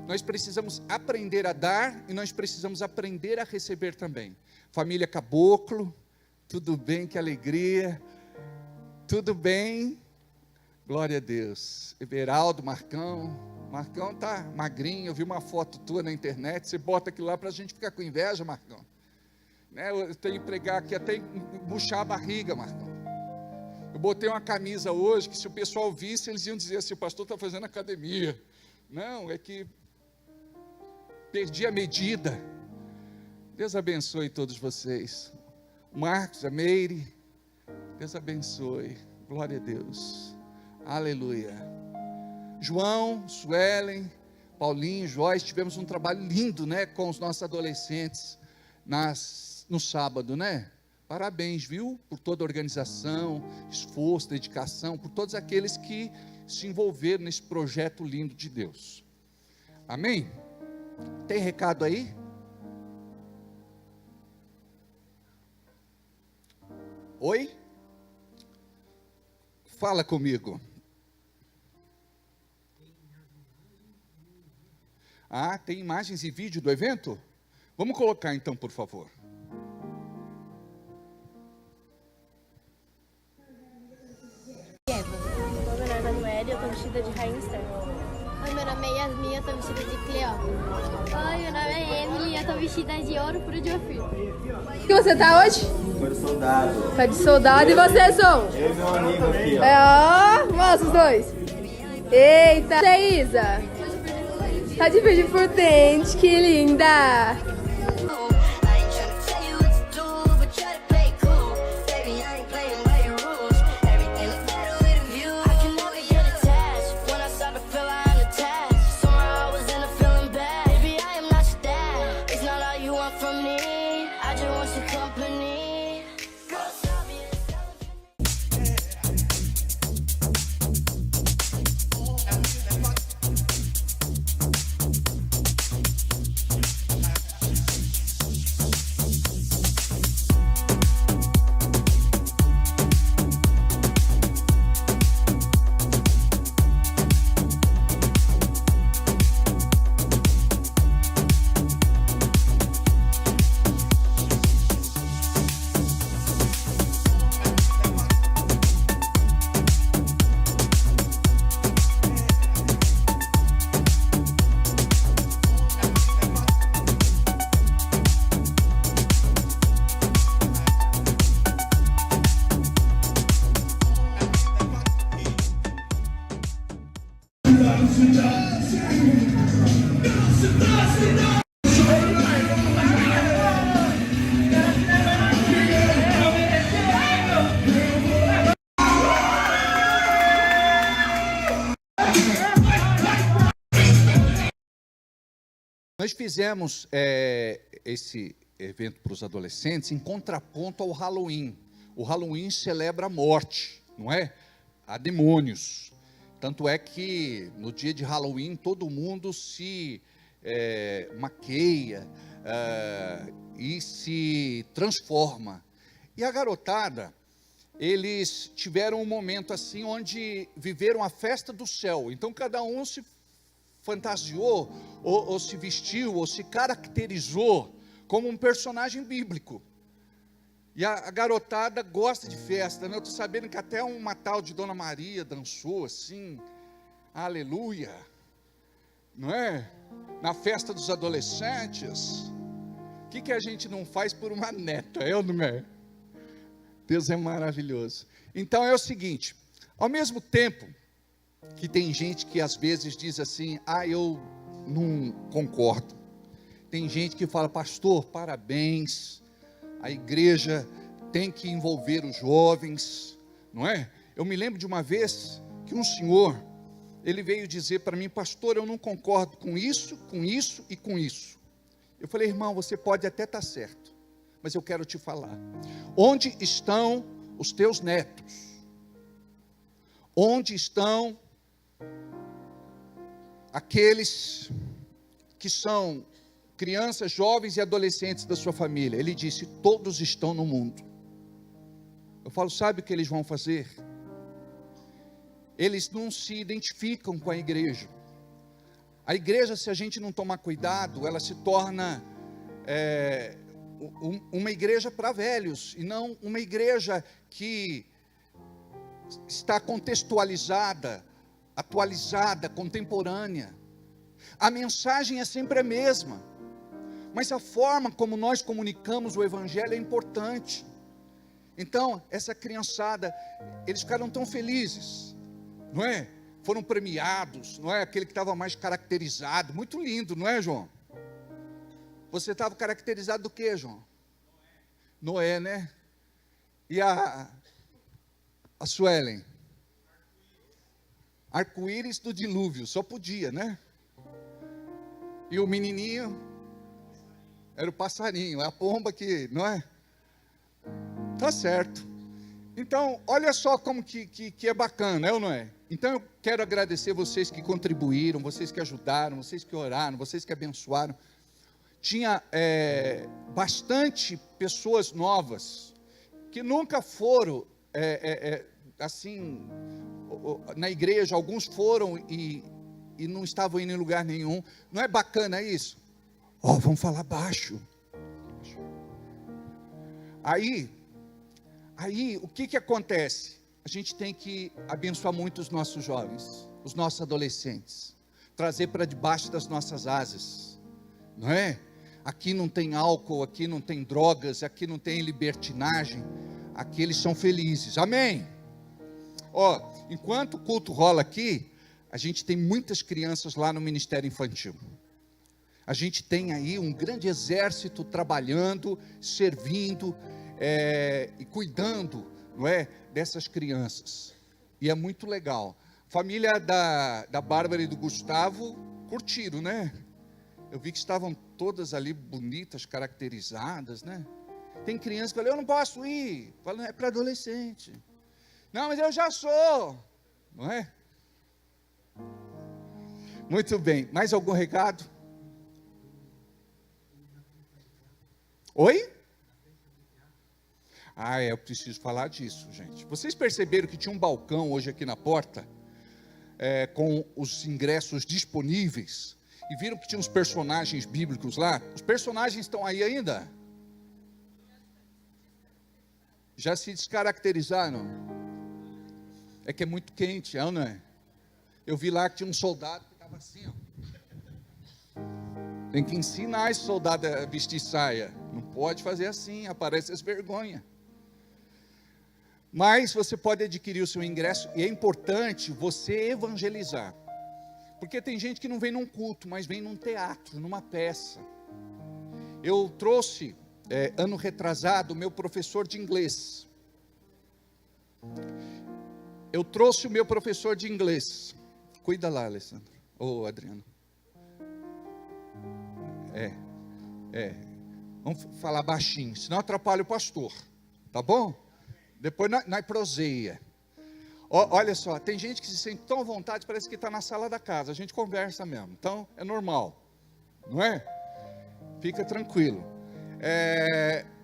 Nós precisamos aprender a dar e nós precisamos aprender a receber também. Família Caboclo, tudo bem, que alegria. Tudo bem? Glória a Deus. Everaldo, Marcão tá magrinho, eu vi uma foto tua na internet, você bota aquilo lá para a gente ficar com inveja, Marcão. Né? Eu tenho que pregar aqui até murchar a barriga, Marcão. Eu botei uma camisa hoje, que se o pessoal visse, eles iam dizer assim, o pastor está fazendo academia. Não, é que perdi a medida. Deus abençoe todos vocês. Marcos, a Meire, Deus abençoe. Glória a Deus. Aleluia. João, Suelen, Paulinho, Joyce, tivemos um trabalho lindo, né, com os nossos adolescentes no sábado, né? Parabéns, viu? Por toda a organização, esforço, dedicação, por todos aqueles que se envolveram nesse projeto lindo de Deus. Amém? Tem recado aí? Oi? Fala comigo. Ah, tem imagens e vídeo do evento? Vamos colocar então, por favor. Meu nome é Emanuele, eu estou vestida de Rainha Esther. Oi, meu nome é Yasmin, eu tô vestida de Cleópatra. Oi, meu nome é Emily, eu tô vestida de ouro puro de ofício. O que você tá hoje? Foi de soldado. Tá de soldado e você, Som? Eu e meu amigo aqui, ó. Ó, mostra os dois. Eita, você é Isa? Tá de verde por dente, que linda! Nós fizemos esse evento para os adolescentes em contraponto ao Halloween. O Halloween celebra a morte, não é? Há demônios. Tanto é que no dia de Halloween todo mundo se maqueia e se transforma. E a garotada, eles tiveram um momento assim onde viveram a festa do céu. Então cada um se fantasiou, ou se vestiu, ou se caracterizou como um personagem bíblico. E a garotada gosta de festa, né? Eu estou sabendo que até uma tal de Dona Maria dançou assim, aleluia, não é? Na festa dos adolescentes. O que a gente não faz por uma neta, é ou não é? Deus é maravilhoso. Então é o seguinte, ao mesmo tempo que tem gente que às vezes diz assim, eu não concordo. Tem gente que fala, pastor, parabéns, a igreja tem que envolver os jovens, não é? Eu me lembro de uma vez que um senhor, ele veio dizer para mim, pastor, eu não concordo com isso e com isso. Eu falei, irmão, você pode até estar certo, mas eu quero te falar. Onde estão os teus netos? onde estão aqueles que são crianças, jovens e adolescentes da sua família? Ele disse: todos estão no mundo. Eu falo, sabe o que eles vão fazer? Eles não se identificam com a igreja. A igreja, se a gente não tomar cuidado, ela se torna uma igreja para velhos, e não uma igreja que está contextualizada, atualizada, contemporânea. A mensagem é sempre a mesma, mas a forma como nós comunicamos o evangelho é importante. Então, essa criançada, eles ficaram tão felizes, não é? Foram premiados, não é? Aquele que estava mais caracterizado, muito lindo, não é, João? Você estava caracterizado do quê, João? Noé, né? E a Suelen? Arco-íris do dilúvio, só podia, né? E o menininho era o passarinho, a pomba que, não é? Tá certo. Então, olha só como que é bacana, é ou não é? Então eu quero agradecer vocês que contribuíram, vocês que ajudaram, vocês que oraram, vocês que abençoaram. Tinha bastante pessoas novas, que nunca foram, assim, na igreja. Alguns foram e não estavam indo em lugar nenhum. Não é bacana isso? Vamos falar baixo. Aí, o que acontece? A gente tem que abençoar muito os nossos jovens, os nossos adolescentes, trazer para debaixo das nossas asas, não é? Aqui não tem álcool, aqui não tem drogas, aqui não tem libertinagem, aqui eles são felizes, amém? Enquanto o culto rola aqui, a gente tem muitas crianças lá no Ministério Infantil. A gente tem aí um grande exército trabalhando, servindo e cuidando, não é, dessas crianças. E é muito legal. Família da Bárbara e do Gustavo curtiram, né? Eu vi que estavam todas ali bonitas, caracterizadas, né? Tem criança que fala: eu não posso ir. Fala: é para adolescente. Não, mas eu já sou, não é? Muito bem. Mais algum recado? Oi? Eu preciso falar disso, gente. Vocês perceberam que tinha um balcão hoje aqui na porta, com os ingressos disponíveis, e viram que tinha uns personagens bíblicos lá? Os personagens estão aí ainda? Já se descaracterizaram? É que é muito quente, não é? Eu vi lá que tinha um soldado que estava assim, Tem que ensinar esse soldado a vestir saia. Não pode fazer assim, aparece as vergonhas. Mas você pode adquirir o seu ingresso, e é importante você evangelizar. Porque tem gente que não vem num culto, mas vem num teatro, numa peça. Eu trouxe, ano retrasado, o meu professor de inglês. Cuida lá, Alessandro. Adriano. Vamos falar baixinho, senão atrapalha o pastor. Tá bom? Depois nós proseia. Olha só, tem gente que se sente tão à vontade, parece que está na sala da casa. A gente conversa mesmo, então é normal, não é? Fica tranquilo.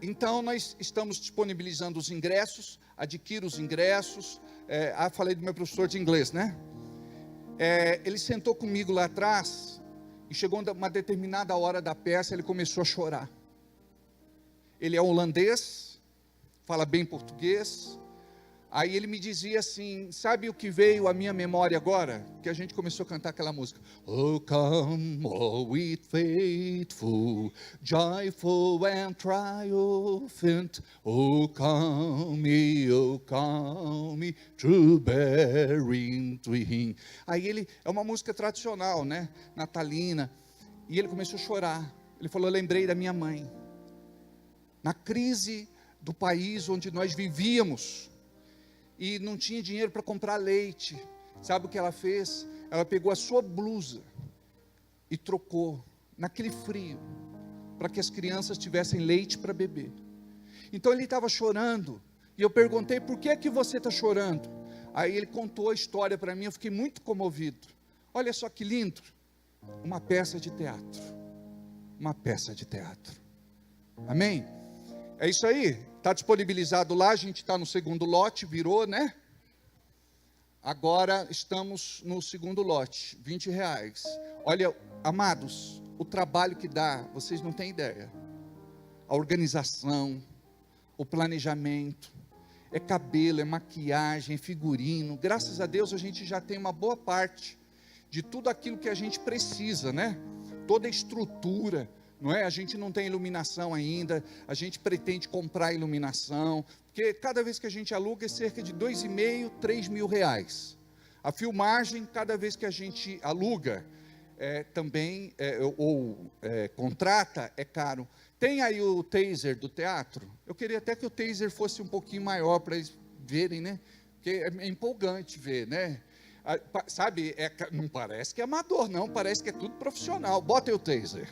Então nós estamos disponibilizando os ingressos. Adquira os ingressos. Falei do meu professor de inglês, né? Ele sentou comigo lá atrás, e chegou uma determinada hora da peça, ele começou a chorar. Ele é holandês, fala bem português. Aí ele me dizia assim: sabe o que veio à minha memória agora? Que a gente começou a cantar aquela música: Oh come, all with faithful, joyful and triumphant, oh come, to bearing to him. Aí é uma música tradicional, né? Natalina. E ele começou a chorar. Ele falou: eu lembrei da minha mãe. Na crise do país onde nós vivíamos, e não tinha dinheiro para comprar leite. Sabe o que ela fez? Ela pegou a sua blusa e trocou, naquele frio, para que as crianças tivessem leite para beber. Então ele estava chorando, e eu perguntei: por que você está chorando? Aí ele contou a história para mim, eu fiquei muito comovido. Olha só que lindo, uma peça de teatro. Uma peça de teatro. Amém? É isso aí, está disponibilizado lá, a gente está no segundo lote, virou, né? Agora estamos no segundo lote, R$20. Olha, amados, o trabalho que dá, vocês não têm ideia. A organização, o planejamento, é cabelo, é maquiagem, é figurino. Graças a Deus a gente já tem uma boa parte de tudo aquilo que a gente precisa, né? Toda a estrutura, não é? A gente não tem iluminação ainda, a gente pretende comprar iluminação, porque cada vez que a gente aluga é cerca de R$2.500, R$3.000. A filmagem, cada vez que a gente aluga, contrata, é caro. Tem aí o taser do teatro? Eu queria até que o taser fosse um pouquinho maior para eles verem, né? Porque é empolgante ver, né? Sabe, não parece que é amador, não, parece que é tudo profissional. Bota aí o taser.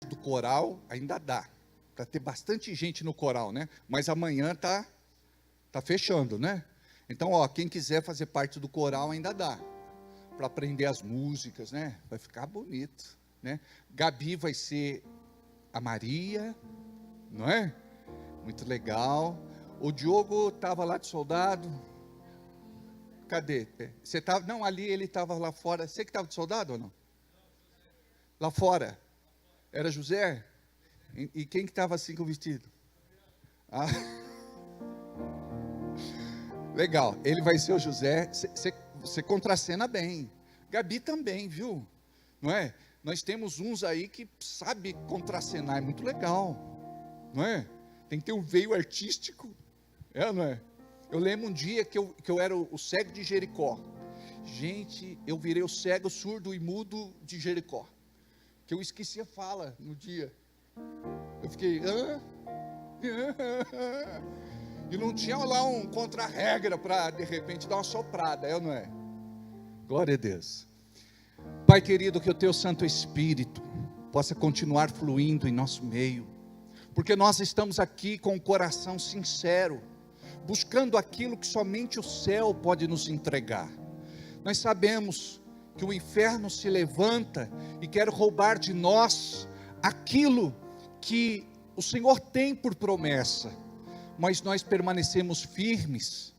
Do coral ainda dá para ter bastante gente no coral, né? Mas amanhã tá fechando, né? Então, ó, quem quiser fazer parte do coral ainda dá para aprender as músicas, né? Vai ficar bonito, né? Gabi vai ser a Maria, não é? Muito legal. O Diogo estava lá de soldado. Cadê? Você tava? Não, ali ele estava lá fora. Você que estava de soldado ou não? Lá fora. Era José? E quem que estava assim com o vestido? Ah. Legal, ele vai ser o José. Você contracena bem. Gabi também, viu? Não é? Nós temos uns aí que sabe contracenar, é muito legal. Não é? Tem que ter um veio artístico. É, não é? Eu lembro um dia que eu era o cego de Jericó. Gente, eu virei o cego, surdo e mudo de Jericó. Que eu esqueci a fala no dia. Eu fiquei... E não tinha lá um contra-regra para, de repente, dar uma soprada, é ou não é? Glória a Deus. Pai querido, que o Teu Santo Espírito possa continuar fluindo em nosso meio. Porque nós estamos aqui com o coração sincero, buscando aquilo que somente o céu pode nos entregar. Nós sabemos que o inferno se levanta e quer roubar de nós aquilo que o Senhor tem por promessa, mas nós permanecemos firmes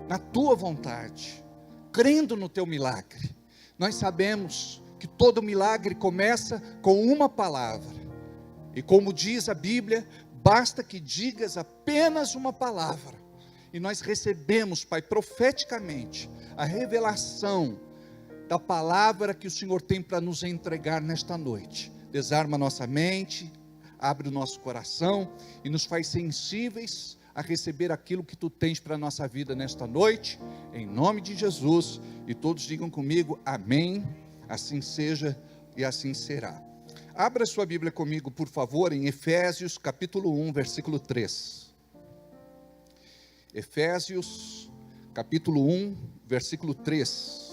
na Tua vontade, crendo no Teu milagre. Nós sabemos que todo milagre começa com uma palavra, e como diz a Bíblia, basta que digas apenas uma palavra, e nós recebemos, Pai, profeticamente, a revelação da palavra que o Senhor tem para nos entregar nesta noite. Desarma nossa mente, abre o nosso coração e nos faz sensíveis a receber aquilo que Tu tens para a nossa vida nesta noite, em nome de Jesus. E todos digam comigo, amém, assim seja e assim será. Abra sua Bíblia comigo, por favor, em Efésios capítulo 1, versículo 3. Efésios capítulo 1, versículo 3.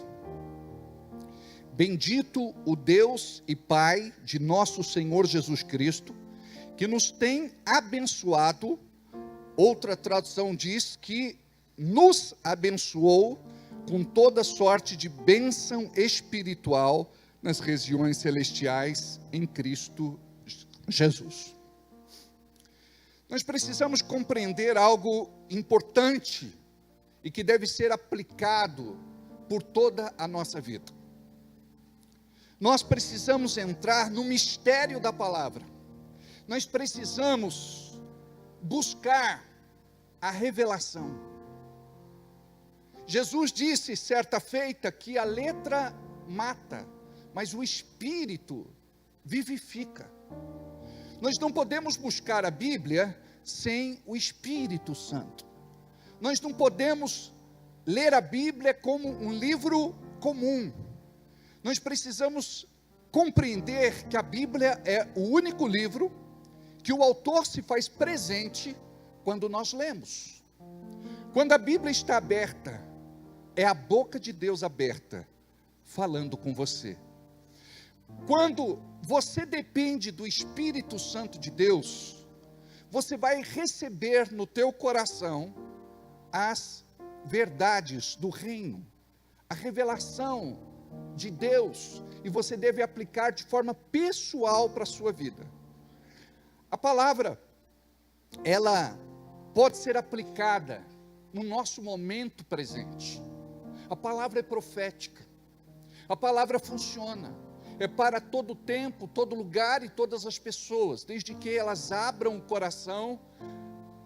Bendito o Deus e Pai de nosso Senhor Jesus Cristo, que nos tem abençoado. Outra tradução diz que nos abençoou com toda sorte de bênção espiritual nas regiões celestiais em Cristo Jesus. Nós precisamos compreender algo importante e que deve ser aplicado por toda a nossa vida. Nós precisamos entrar no mistério da palavra. Nós precisamos buscar a revelação. Jesus disse certa feita que a letra mata, mas o Espírito vivifica. Nós não podemos buscar a Bíblia sem o Espírito Santo. Nós não podemos ler a Bíblia como um livro comum. Nós precisamos compreender que a Bíblia é o único livro que o autor se faz presente quando nós lemos. Quando a Bíblia está aberta, é a boca de Deus aberta, falando com você. Quando você depende do Espírito Santo de Deus, você vai receber no teu coração as verdades do reino, a revelação de Deus, e você deve aplicar de forma pessoal para a sua vida. A palavra, ela pode ser aplicada no nosso momento presente. A palavra é profética, a palavra funciona, é para todo tempo, todo lugar e todas as pessoas, desde que elas abram o coração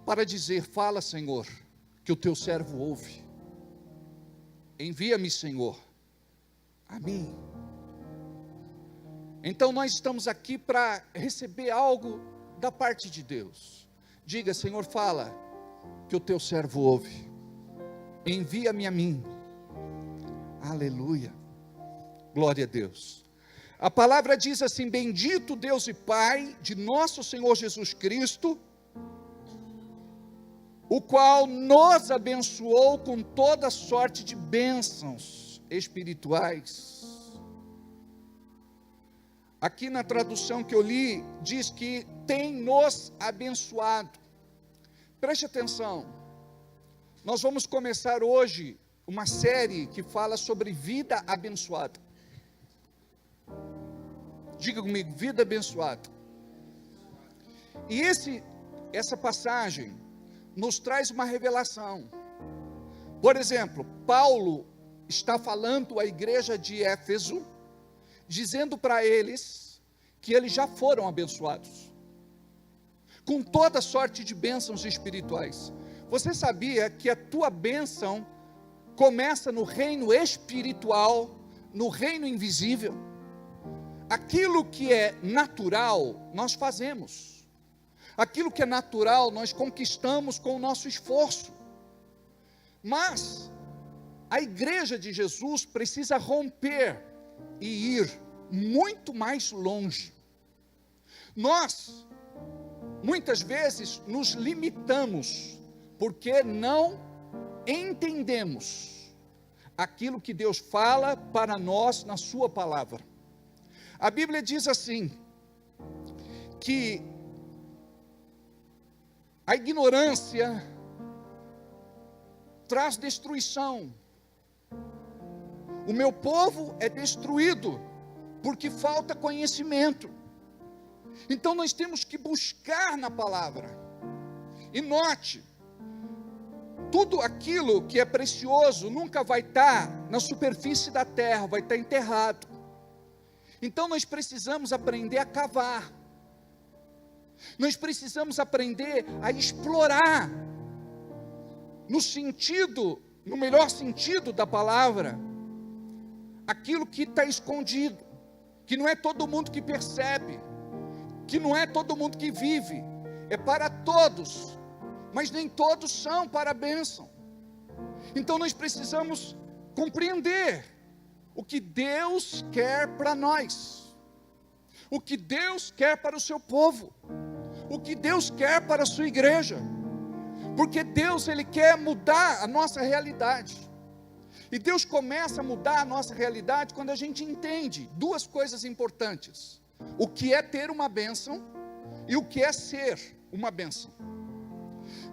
para dizer: fala, Senhor, que o teu servo ouve. Envia-me, Senhor, a mim. Então nós estamos aqui para receber algo da parte de Deus. Diga: Senhor, fala, que o teu servo ouve. Envia-me a mim. Aleluia. Glória a Deus. A palavra diz assim: bendito Deus e Pai de nosso Senhor Jesus Cristo, o qual nos abençoou com toda sorte de bênçãos espirituais. Aqui na tradução que eu li, diz que tem nos abençoado. Preste atenção, nós vamos começar hoje uma série que fala sobre vida abençoada. Diga comigo: vida abençoada. E essa passagem nos traz uma revelação. Por exemplo, Paulo está falando à igreja de Éfeso, dizendo para eles que eles já foram abençoados com toda sorte de bênçãos espirituais. Você sabia que a tua bênção começa no reino espiritual, no reino invisível? Aquilo que é natural, nós fazemos. Aquilo que é natural, nós conquistamos com o nosso esforço. Mas a igreja de Jesus precisa romper e ir muito mais longe. Nós, muitas vezes, nos limitamos, porque não entendemos aquilo que Deus fala para nós na sua palavra. A Bíblia diz assim, que a ignorância traz destruição. O meu povo é destruído porque falta conhecimento. Então nós temos que buscar na palavra. E note, tudo aquilo que é precioso nunca vai estar na superfície da terra, vai estar enterrado. Então nós precisamos aprender a cavar. Nós precisamos aprender a explorar, no melhor sentido da palavra, aquilo que está escondido, que não é todo mundo que percebe, que não é todo mundo que vive, é para todos, mas nem todos são para a bênção. Então nós precisamos compreender o que Deus quer para nós, o que Deus quer para o seu povo, o que Deus quer para a sua igreja, porque Deus, Ele quer mudar a nossa realidade, e Deus começa a mudar a nossa realidade quando a gente entende duas coisas importantes: o que é ter uma bênção e o que é ser uma bênção.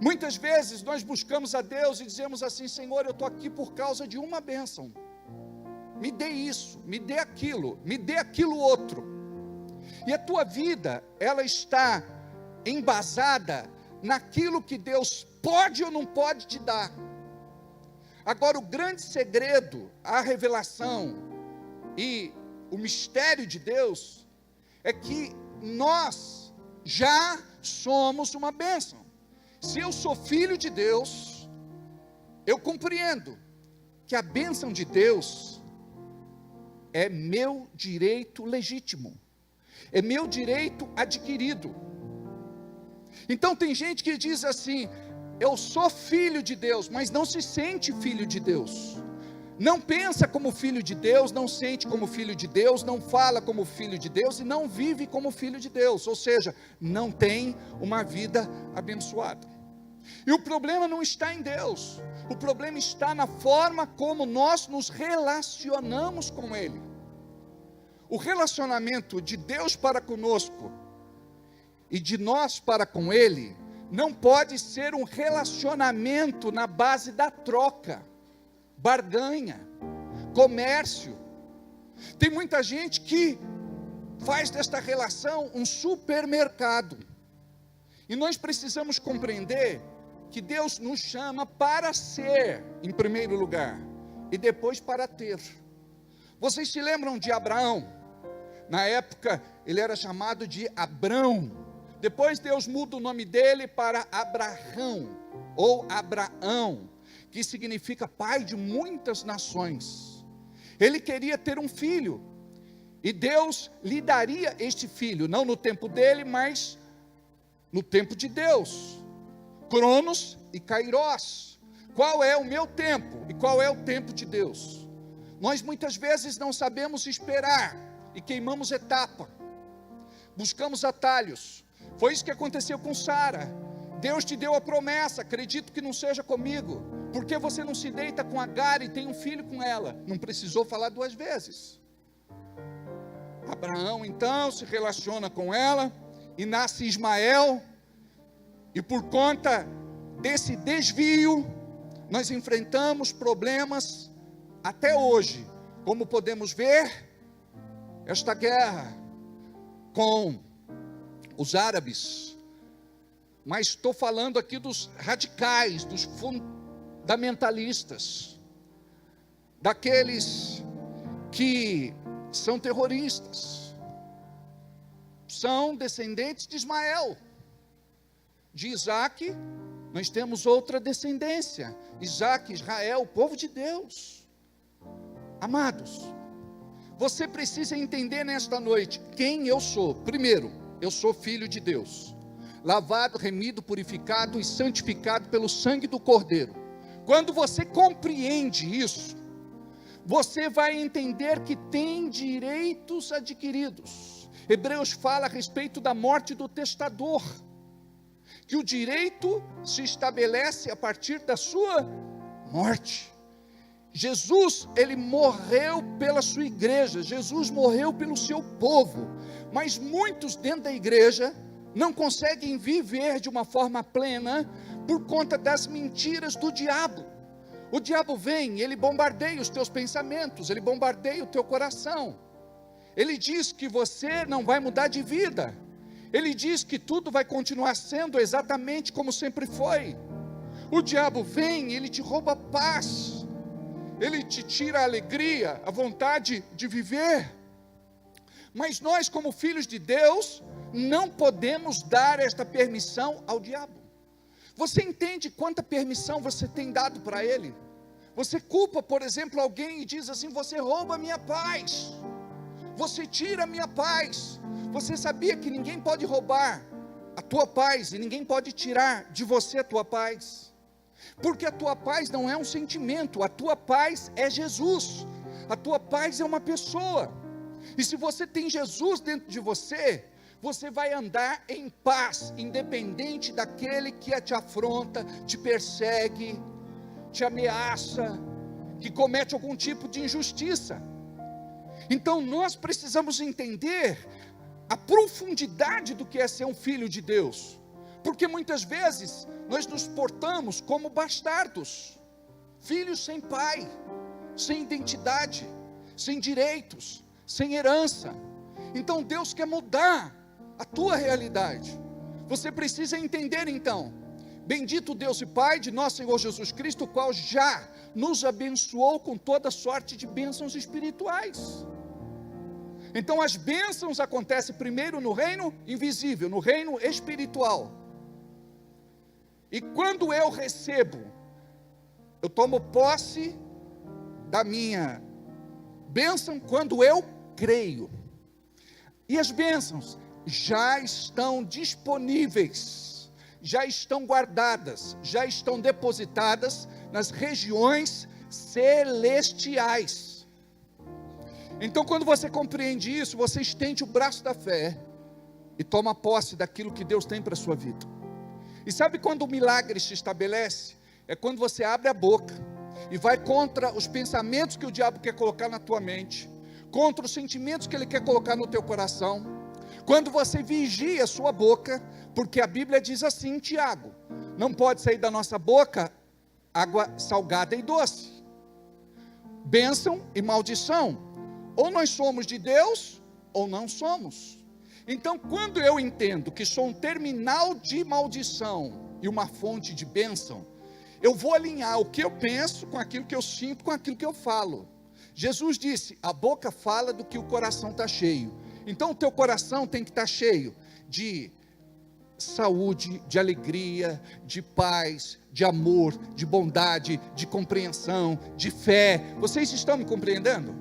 Muitas vezes nós buscamos a Deus e dizemos assim: Senhor, eu estou aqui por causa de uma bênção, me dê isso, me dê aquilo outro. E a tua vida, ela está embasada naquilo que Deus pode ou não pode te dar. Agora, o grande segredo, a revelação e o mistério de Deus é que nós já somos uma bênção. Se eu sou filho de Deus, eu compreendo que a bênção de Deus é meu direito legítimo, é meu direito adquirido. Então tem gente que diz assim: eu sou filho de Deus, mas não se sente filho de Deus, não pensa como filho de Deus, não sente como filho de Deus, não fala como filho de Deus e não vive como filho de Deus, ou seja, não tem uma vida abençoada. E o problema não está em Deus, o problema está na forma como nós nos relacionamos com Ele. O relacionamento de Deus para conosco e de nós para com Ele não pode ser um relacionamento na base da troca, barganha, comércio. Tem muita gente que faz desta relação um supermercado. E nós precisamos compreender que Deus nos chama para ser, em primeiro lugar, e depois para ter. Vocês se lembram de Abraão? Na época, ele era chamado de Abrão. Depois Deus muda o nome dele para Abraão, ou Abraão, que significa pai de muitas nações. Ele queria ter um filho, e Deus lhe daria este filho, não no tempo dele, mas no tempo de Deus. Cronos e Kairos. Qual é o meu tempo e qual é o tempo de Deus? Nós muitas vezes não sabemos esperar e queimamos etapa, buscamos atalhos. Foi isso que aconteceu com Sara. Deus te deu a promessa, acredito que não seja comigo, porque você não se deita com Agar e tem um filho com ela? Não precisou falar duas vezes. Abraão então se relaciona com ela e nasce Ismael, e por conta desse desvio, nós enfrentamos problemas até hoje, como podemos ver, esta guerra com os árabes. Mas estou falando aqui dos radicais, dos fundamentalistas, daqueles que são terroristas, são descendentes de Ismael. De Isaac, nós temos outra descendência, Isaac, Israel, o povo de Deus. Amados, você precisa entender nesta noite quem eu sou. Primeiro, eu sou filho de Deus, lavado, remido, purificado e santificado pelo sangue do Cordeiro. Quando você compreende isso, você vai entender que tem direitos adquiridos. Hebreus fala a respeito da morte do testador, que o direito se estabelece a partir da sua morte. Jesus, ele morreu pela sua igreja, Jesus morreu pelo seu povo, mas muitos dentro da igreja não conseguem viver de uma forma plena por conta das mentiras do diabo. O diabo vem, ele bombardeia os teus pensamentos, ele bombardeia o teu coração. Ele diz que você não vai mudar de vida. Ele diz que tudo vai continuar sendo exatamente como sempre foi. O diabo vem, ele te rouba a paz, ele te tira a alegria, a vontade de viver. Mas nós, como filhos de Deus, não podemos dar esta permissão ao diabo. Você entende quanta permissão você tem dado para ele? Você culpa, por exemplo, alguém e diz assim: você rouba a minha paz, você tira a minha paz. Você sabia que ninguém pode roubar a tua paz e ninguém pode tirar de você a tua paz? Porque a tua paz não é um sentimento, a tua paz é Jesus, a tua paz é uma pessoa. E se você tem Jesus dentro de você, você vai andar em paz, independente daquele que te afronta, te persegue, te ameaça, que comete algum tipo de injustiça. Então nós precisamos entender a profundidade do que é ser um filho de Deus, porque muitas vezes nós nos portamos como bastardos, filhos sem pai, sem identidade, sem direitos, sem herança. Então Deus quer mudar a tua realidade. Você precisa entender então: bendito Deus e Pai de nosso Senhor Jesus Cristo, o qual já nos abençoou com toda sorte de bênçãos espirituais. Então as bênçãos acontecem primeiro no reino invisível, no reino espiritual. E quando eu recebo, eu tomo posse da minha Bênção quando eu creio. E as bênçãos já estão disponíveis, já estão guardadas, já estão depositadas nas regiões celestiais. Então, quando você compreende isso, você estende o braço da fé e toma posse daquilo que Deus tem para a sua vida. E sabe quando o milagre se estabelece? É quando você abre a boca e vai contra os pensamentos que o diabo quer colocar na tua mente, contra os sentimentos que ele quer colocar no teu coração. Quando você vigia a sua boca, porque a Bíblia diz assim em Tiago: não pode sair da nossa boca água salgada e doce, bênção e maldição. Ou nós somos de Deus, ou não somos. Então, quando eu entendo que sou um terminal de maldição e uma fonte de bênção, eu vou alinhar o que eu penso com aquilo que eu sinto, com aquilo que eu falo. Jesus disse: a boca fala do que o coração está cheio. Então o teu coração tem que estar cheio de saúde, de alegria, de paz, de amor, de bondade, de compreensão, de fé. Vocês estão me compreendendo?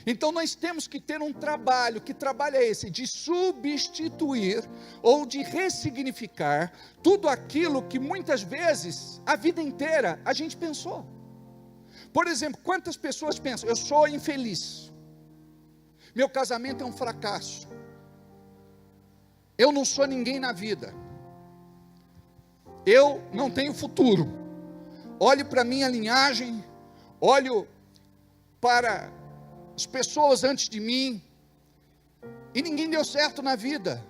Então nós temos que ter um trabalho. Que trabalho é esse? De substituir ou de ressignificar tudo aquilo que muitas vezes, a vida inteira, a gente pensou. Por exemplo, quantas pessoas pensam: eu sou infeliz, meu casamento é um fracasso, eu não sou ninguém na vida, eu não tenho futuro. Olho para a minha linhagem, olho para as pessoas antes de mim, e ninguém deu certo na vida.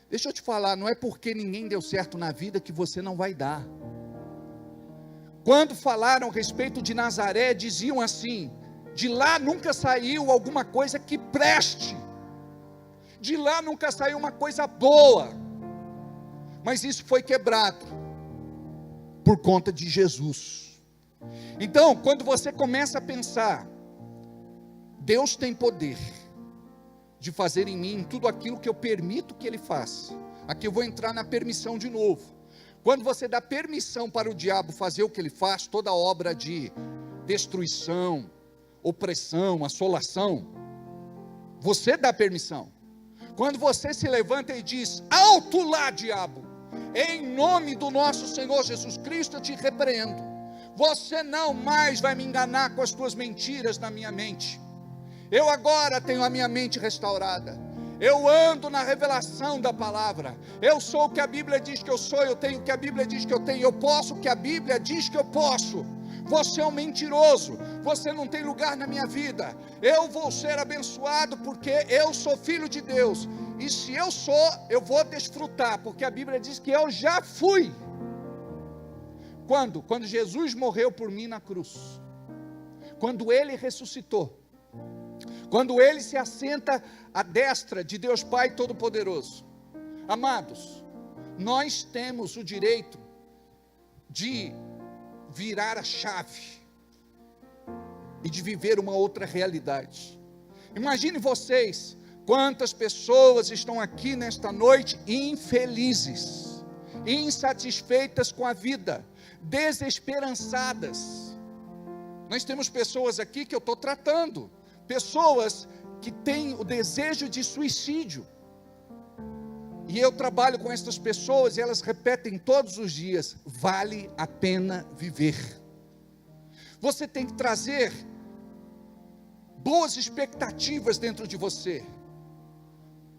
Deixa eu te falar, não é porque ninguém deu certo na vida que você não vai dar. Quando falaram a respeito de Nazaré, diziam assim: de lá nunca saiu alguma coisa que preste, de lá nunca saiu uma coisa boa. Mas isso foi quebrado por conta de Jesus. Então, quando você começa a pensar: Deus tem poder de fazer em mim tudo aquilo que eu permito que Ele faça. Aqui eu vou entrar na permissão de novo. Quando você dá permissão para o diabo fazer o que ele faz, toda obra de destruição, opressão, assolação, você dá permissão. Quando você se levanta e diz: alto lá, diabo, em nome do nosso Senhor Jesus Cristo eu te repreendo, você não mais vai me enganar com as tuas mentiras na minha mente. Eu agora tenho a minha mente restaurada, eu ando na revelação da palavra, eu sou o que a Bíblia diz que eu sou, eu tenho o que a Bíblia diz que eu tenho, eu posso o que a Bíblia diz que eu posso. Você é um mentiroso, você não tem lugar na minha vida. Eu vou ser abençoado porque eu sou filho de Deus, e se eu sou, eu vou desfrutar, porque a Bíblia diz que eu já fui. Quando Jesus morreu por mim na cruz, quando Ele ressuscitou, quando Ele se assenta à destra de Deus Pai Todo-Poderoso, amados, nós temos o direito de virar a chave e de viver uma outra realidade. Imagine vocês, quantas pessoas estão aqui nesta noite infelizes, insatisfeitas com a vida, desesperançadas. Nós temos pessoas aqui que eu estou tratando, pessoas que têm o desejo de suicídio, e eu trabalho com essas pessoas e elas repetem todos os dias: vale a pena viver. Você tem que trazer boas expectativas dentro de você.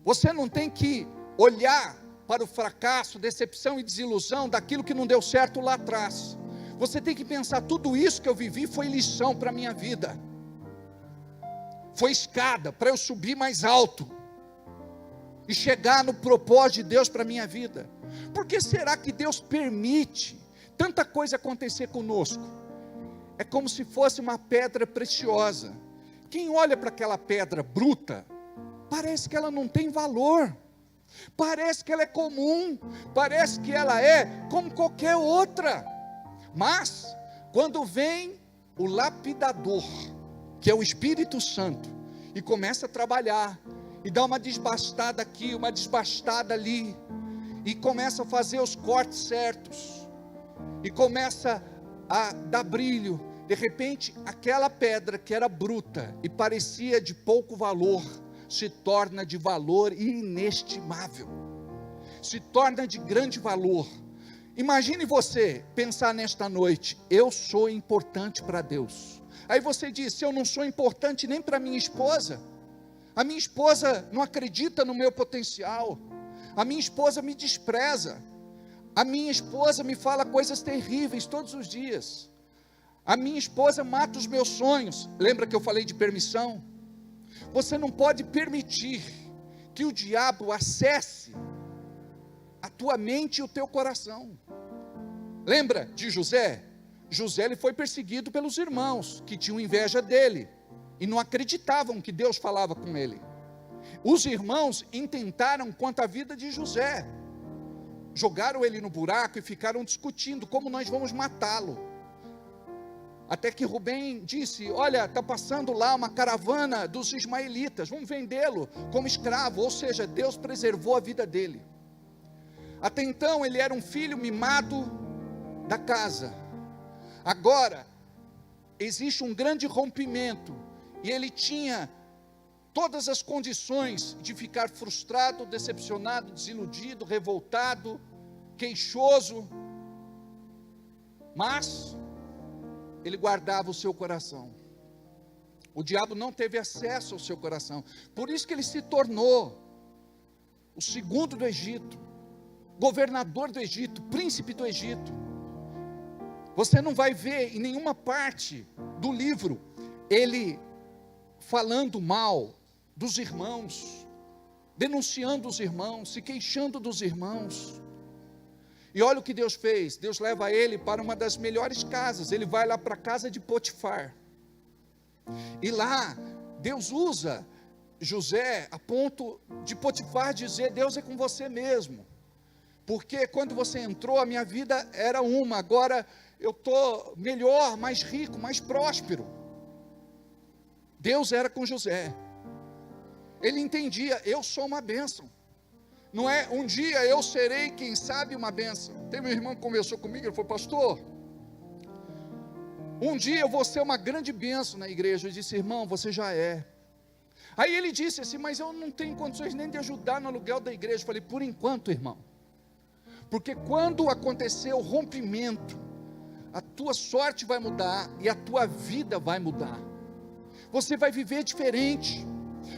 Você não tem que olhar para o fracasso, decepção e desilusão daquilo que não deu certo lá atrás. Você tem que pensar: tudo isso que eu vivi foi lição para a minha vida, foi escada para eu subir mais alto e chegar no propósito de Deus para a minha vida. Por que será que Deus permite tanta coisa acontecer conosco? É como se fosse uma pedra preciosa. Quem olha para aquela pedra bruta, parece que ela não tem valor, parece que ela é comum, parece que ela é como qualquer outra. Mas quando vem o lapidador, que é o Espírito Santo, e começa a trabalhar, e dá uma desbastada aqui, uma desbastada ali, e começa a fazer os cortes certos, e começa a dar brilho, De repente, aquela pedra que era bruta e parecia de pouco valor, se torna de valor inestimável, se torna de grande valor. Imagine você pensar nesta noite: eu sou importante para Deus. Aí você diz: eu não sou importante nem para minha esposa, a minha esposa não acredita no meu potencial, a minha esposa me despreza, a minha esposa me fala coisas terríveis todos os dias, a minha esposa mata os meus sonhos. Lembra que eu falei de permissão? Você não pode permitir que o diabo acesse a tua mente e o teu coração. Lembra de José? José, ele foi perseguido pelos irmãos, que tinham inveja dele, e não acreditavam que Deus falava com ele. Os irmãos intentaram quanto à vida de José, jogaram ele no buraco e ficaram discutindo como nós vamos matá-lo. Até que Rubem disse: olha, está passando lá uma caravana dos ismaelitas, vamos vendê-lo como escravo. Ou seja, Deus preservou a vida dele. Até então ele era um filho mimado da casa. Agora existe um grande rompimento, e ele tinha todas as condições de ficar frustrado, decepcionado, desiludido, revoltado, queixoso, mas ele guardava o seu coração. O diabo não teve acesso ao seu coração, por isso que ele se tornou o segundo do Egito, governador do Egito, príncipe do Egito. Você não vai ver em nenhuma parte do livro ele falando mal dos irmãos, denunciando os irmãos, se queixando dos irmãos. E olha o que Deus fez: Deus leva ele para uma das melhores casas. Ele vai lá para a casa de Potifar, e lá Deus usa José a ponto de Potifar dizer: Deus é com você mesmo, porque quando você entrou a minha vida era uma, agora eu estou melhor, mais rico, mais próspero. Deus era com José. Ele entendia: eu sou uma bênção. Não é um dia eu serei, quem sabe, uma bênção. Tem meu irmão que conversou comigo, ele falou: pastor, um dia eu vou ser uma grande bênção na igreja. Eu disse: irmão, você já é. Aí ele disse assim: mas eu não tenho condições nem de ajudar no aluguel da igreja. Eu falei: por enquanto, irmão, porque quando acontecer o rompimento, a tua sorte vai mudar e a tua vida vai mudar. Você vai viver diferente.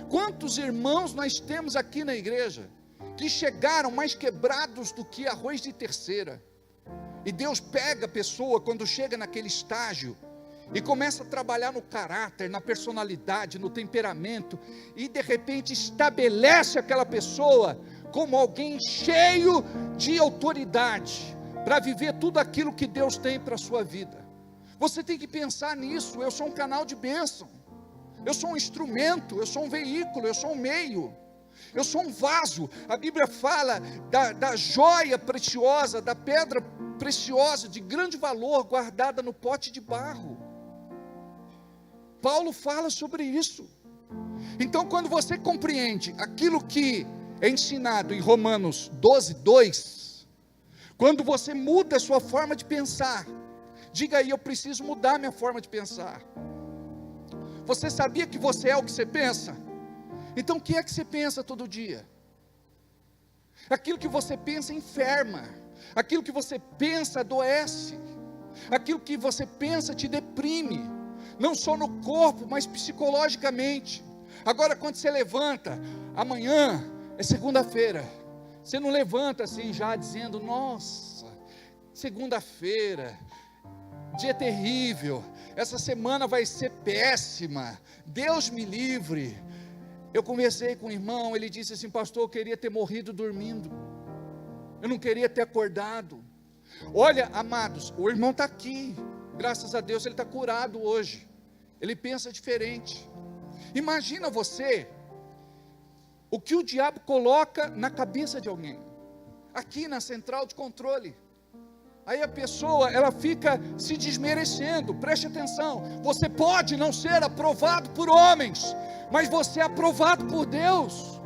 Quantos irmãos nós temos aqui na igreja que chegaram mais quebrados do que arroz de terceira, e Deus pega a pessoa quando chega naquele estágio e começa a trabalhar no caráter, na personalidade, no temperamento, e de repente estabelece aquela pessoa como alguém cheio de autoridade, para viver tudo aquilo que Deus tem para a sua vida. Você tem que pensar nisso. Eu sou um canal de bênção, eu sou um instrumento, eu sou um veículo, eu sou um meio, eu sou um vaso. A Bíblia fala da joia preciosa, da pedra preciosa, de grande valor, guardada no pote de barro. Paulo fala sobre isso. Então, quando você compreende aquilo que é ensinado em Romanos 12:2, quando você muda a sua forma de pensar, diga aí: eu preciso mudar minha forma de pensar. Você sabia que você é o que você pensa? Então o que é que você pensa todo dia? Aquilo que você pensa enferma, aquilo que você pensa adoece, aquilo que você pensa te deprime, não só no corpo, mas psicologicamente. Agora, quando você levanta, amanhã é segunda-feira, você não levanta assim já dizendo: nossa, segunda-feira, dia terrível, essa semana vai ser péssima, Deus me livre. Eu conversei com um irmão, ele disse assim: pastor, eu queria ter morrido dormindo, eu não queria ter acordado. Olha, amados, o irmão está aqui, graças a Deus ele está curado hoje, ele pensa diferente. Imagina você, o que o diabo coloca na cabeça de alguém, aqui na central de controle. Aí a pessoa, ela fica se desmerecendo. Preste atenção, você pode não ser aprovado por homens, mas você é aprovado por Deus.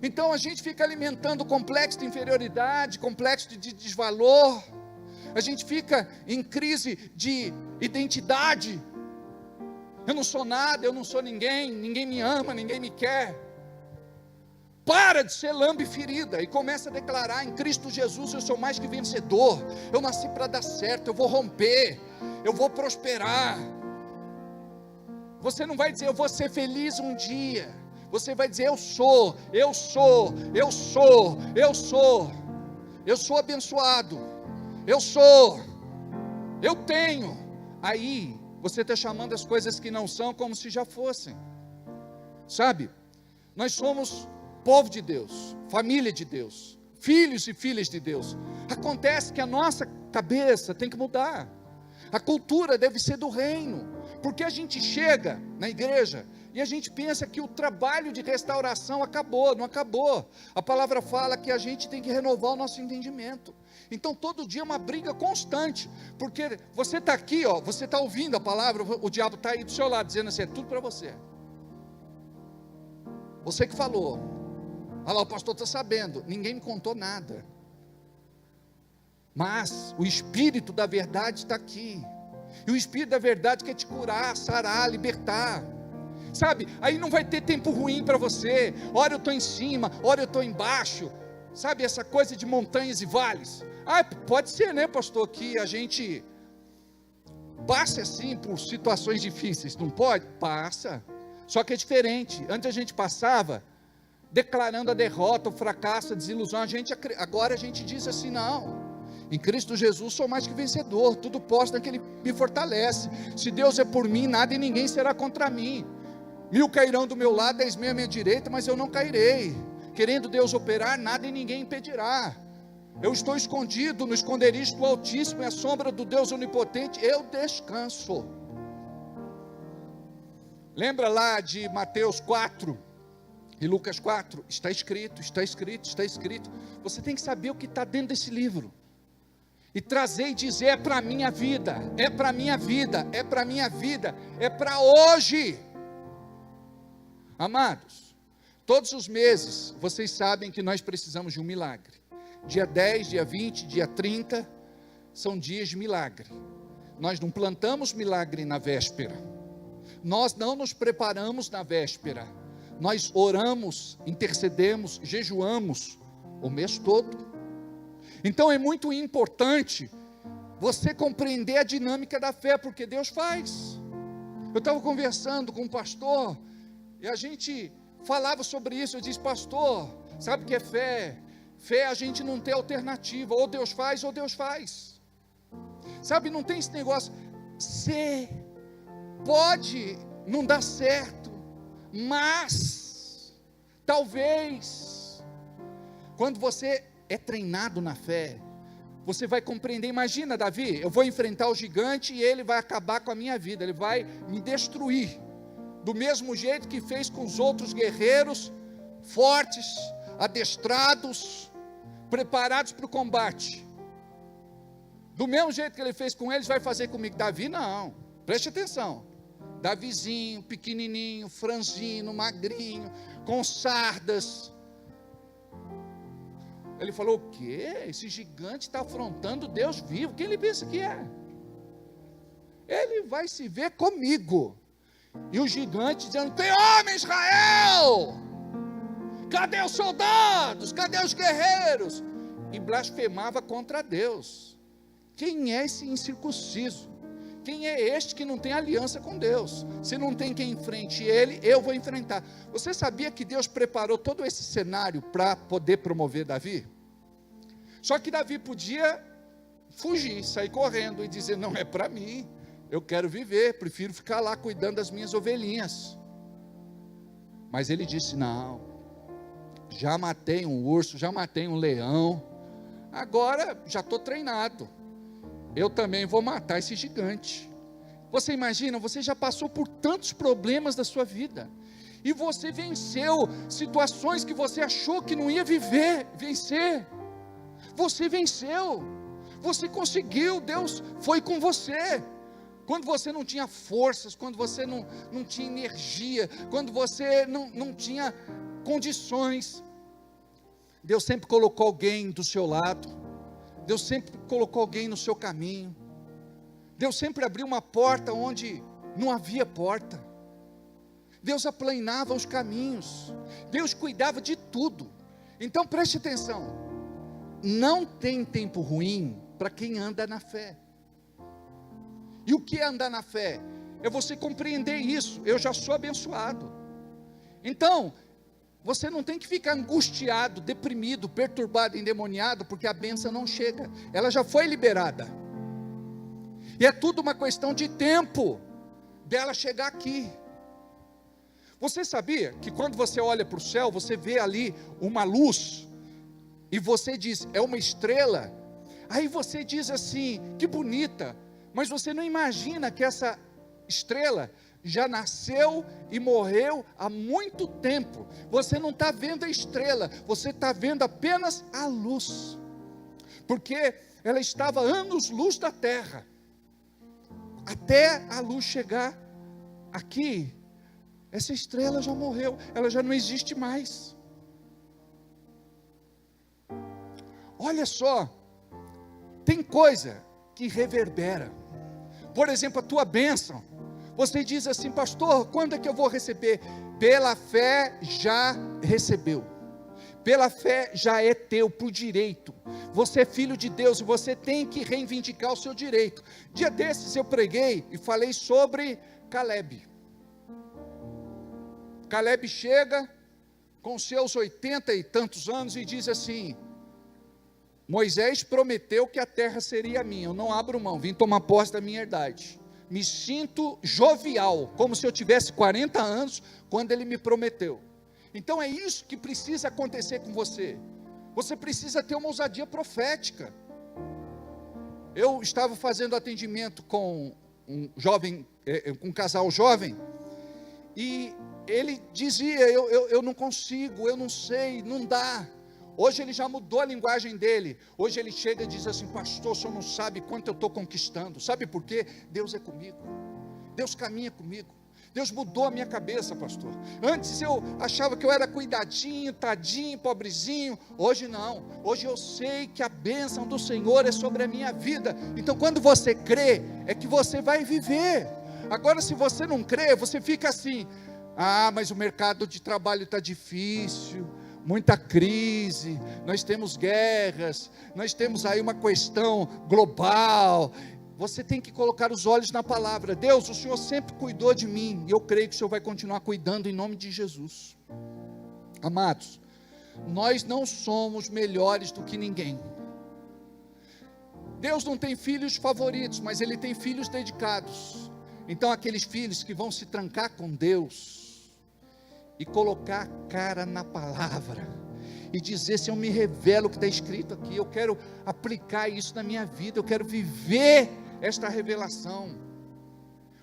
Então a gente fica alimentando complexo de inferioridade, complexo de desvalor. A gente fica em crise de identidade. Eu não sou nada, eu não sou ninguém, ninguém me ama, ninguém me quer. Para de ser lambe ferida e começa a declarar: em Cristo Jesus eu sou mais que vencedor. Eu nasci para dar certo, eu vou romper, eu vou prosperar. Você não vai dizer eu vou ser feliz um dia. Você vai dizer eu sou abençoado. Eu tenho. Aí você está chamando as coisas que não são como se já fossem. Sabe? Nós somos povo de Deus, família de Deus, filhos e filhas de Deus. Acontece que a nossa cabeça tem que mudar. A cultura deve ser do reino. Porque a gente chega na igreja e a gente pensa que o trabalho de restauração acabou. Não acabou. A palavra fala que a gente tem que renovar o nosso entendimento. Então todo dia é uma briga constante, porque você está aqui, você está ouvindo a palavra, o diabo está aí do seu lado, dizendo assim: é tudo para você. Você que falou. Olha lá, o pastor está sabendo, ninguém me contou nada. Mas o Espírito da verdade está aqui. E o Espírito da verdade quer te curar, sarar, libertar. Sabe, aí não vai ter tempo ruim para você. Ora eu estou em cima, ora eu estou embaixo. Sabe, essa coisa de montanhas e vales. Pode ser, né, pastor, que a gente passe assim por situações difíceis. Não pode? Passa. Só que é diferente. Antes a gente passava declarando a derrota, o fracasso, a desilusão. Agora a gente diz assim: não, em Cristo Jesus sou mais que vencedor, tudo posso naquele que me fortalece. Se Deus é por mim, nada e ninguém será contra mim. 1000 cairão do meu lado, 10.000 à minha direita, mas eu não cairei. Querendo Deus operar, nada e ninguém impedirá. Eu estou escondido no esconderijo do Altíssimo, e à sombra do Deus Onipotente eu descanso. Lembra lá de Mateus 4 e Lucas 4? Está escrito. Você tem que saber o que está dentro desse livro e trazer e dizer: é para a minha vida, é para a minha vida, é para a minha vida, é para hoje. Amados, todos os meses, vocês sabem que nós precisamos de um milagre. Dia 10, dia 20, dia 30, são dias de milagre. Nós não plantamos milagre na véspera. Nós não nos preparamos na véspera. Nós oramos, intercedemos, jejuamos o mês todo. Então é muito importante você compreender a dinâmica da fé, porque Deus faz. Eu estava conversando com um pastor, e a gente falava sobre isso. Eu disse: pastor, sabe o que é fé? Fé é a gente não ter alternativa, ou Deus faz, ou Deus faz. Sabe, não tem esse negócio, você pode não dar certo, mas, talvez, quando você é treinado na fé, você vai compreender. Imagina, Davi, eu vou enfrentar o gigante e ele vai acabar com a minha vida, ele vai me destruir, do mesmo jeito que fez com os outros guerreiros, fortes, adestrados, preparados para o combate. Do mesmo jeito que ele fez com eles, vai fazer comigo. Davi não, preste atenção. Davizinho, pequenininho, franzino, magrinho, com sardas. Ele falou: o quê? Esse gigante está afrontando Deus vivo. Quem ele pensa que é? Ele vai se ver comigo. E o gigante dizendo: tem homem, Israel! Cadê os soldados? Cadê os guerreiros? E blasfemava contra Deus. Quem é esse incircunciso? Quem é este que não tem aliança com Deus? Se não tem quem enfrente ele, eu vou enfrentar. Você sabia que Deus preparou todo esse cenário para poder promover Davi? Só que Davi podia fugir, sair correndo e dizer: não é para mim, eu quero viver, prefiro ficar lá cuidando das minhas ovelhinhas. Mas ele disse: não, já matei um urso, já matei um leão, agora já estou treinado, eu também vou matar esse gigante. Você imagina, você já passou por tantos problemas da sua vida, e você venceu situações que você achou que não ia vencer, você venceu, você conseguiu, Deus foi com você, quando você não tinha forças, quando você não tinha energia, quando você não tinha condições, Deus sempre colocou alguém do seu lado. Deus sempre colocou alguém no seu caminho. Deus sempre abriu uma porta onde não havia porta. Deus aplanava os caminhos. Deus cuidava de tudo. Então preste atenção. Não tem tempo ruim para quem anda na fé. E o que é andar na fé? É você compreender isso. Eu já sou abençoado. Então, você não tem que ficar angustiado, deprimido, perturbado, endemoniado, porque a bênção não chega. Ela já foi liberada. E é tudo uma questão de tempo dela chegar aqui. Você sabia que quando você olha para o céu, você vê ali uma luz, e você diz, é uma estrela? Aí você diz assim, que bonita, mas você não imagina que essa estrela já nasceu e morreu há muito tempo. Você não está vendo a estrela, você está vendo apenas a luz, porque ela estava anos-luz da terra, até a luz chegar aqui. Essa estrela já morreu, ela já não existe mais. Olha só, tem coisa que reverbera. Por exemplo, a tua bênção. Você diz assim, pastor, quando é que eu vou receber? Pela fé já recebeu. Pela fé já é teu, por direito. Você é filho de Deus e você tem que reivindicar o seu direito. Dia desses eu preguei e falei sobre Caleb. Caleb chega com seus 80 e tantos anos e diz assim, Moisés prometeu que a terra seria minha, eu não abro mão, vim tomar posse da minha herdade. Me sinto jovial, como se eu tivesse 40 anos, quando ele me prometeu. Então é isso que precisa acontecer com você. Você precisa ter uma ousadia profética. Eu estava fazendo atendimento com um jovem, um casal jovem, e ele dizia, eu não consigo, eu não sei, não dá. Hoje ele já mudou a linguagem dele. Hoje ele chega e diz assim, pastor, o senhor não sabe quanto eu estou conquistando. Sabe por quê? Deus é comigo. Deus caminha comigo. Deus mudou a minha cabeça, pastor. Antes eu achava que eu era cuidadinho, tadinho, pobrezinho. Hoje não. Hoje eu sei que a bênção do Senhor é sobre a minha vida. Então quando você crê, é que você vai viver. Agora se você não crê, você fica assim, mas o mercado de trabalho está difícil, muita crise, nós temos guerras, nós temos aí uma questão global. Você tem que colocar os olhos na palavra. Deus, o Senhor sempre cuidou de mim, e eu creio que o Senhor vai continuar cuidando em nome de Jesus. Amados, nós não somos melhores do que ninguém. Deus não tem filhos favoritos, mas Ele tem filhos dedicados. Então aqueles filhos que vão se trancar com Deus, e colocar a cara na palavra, e dizer, Senhor, me revela o que está escrito aqui, eu quero aplicar isso na minha vida, eu quero viver esta revelação.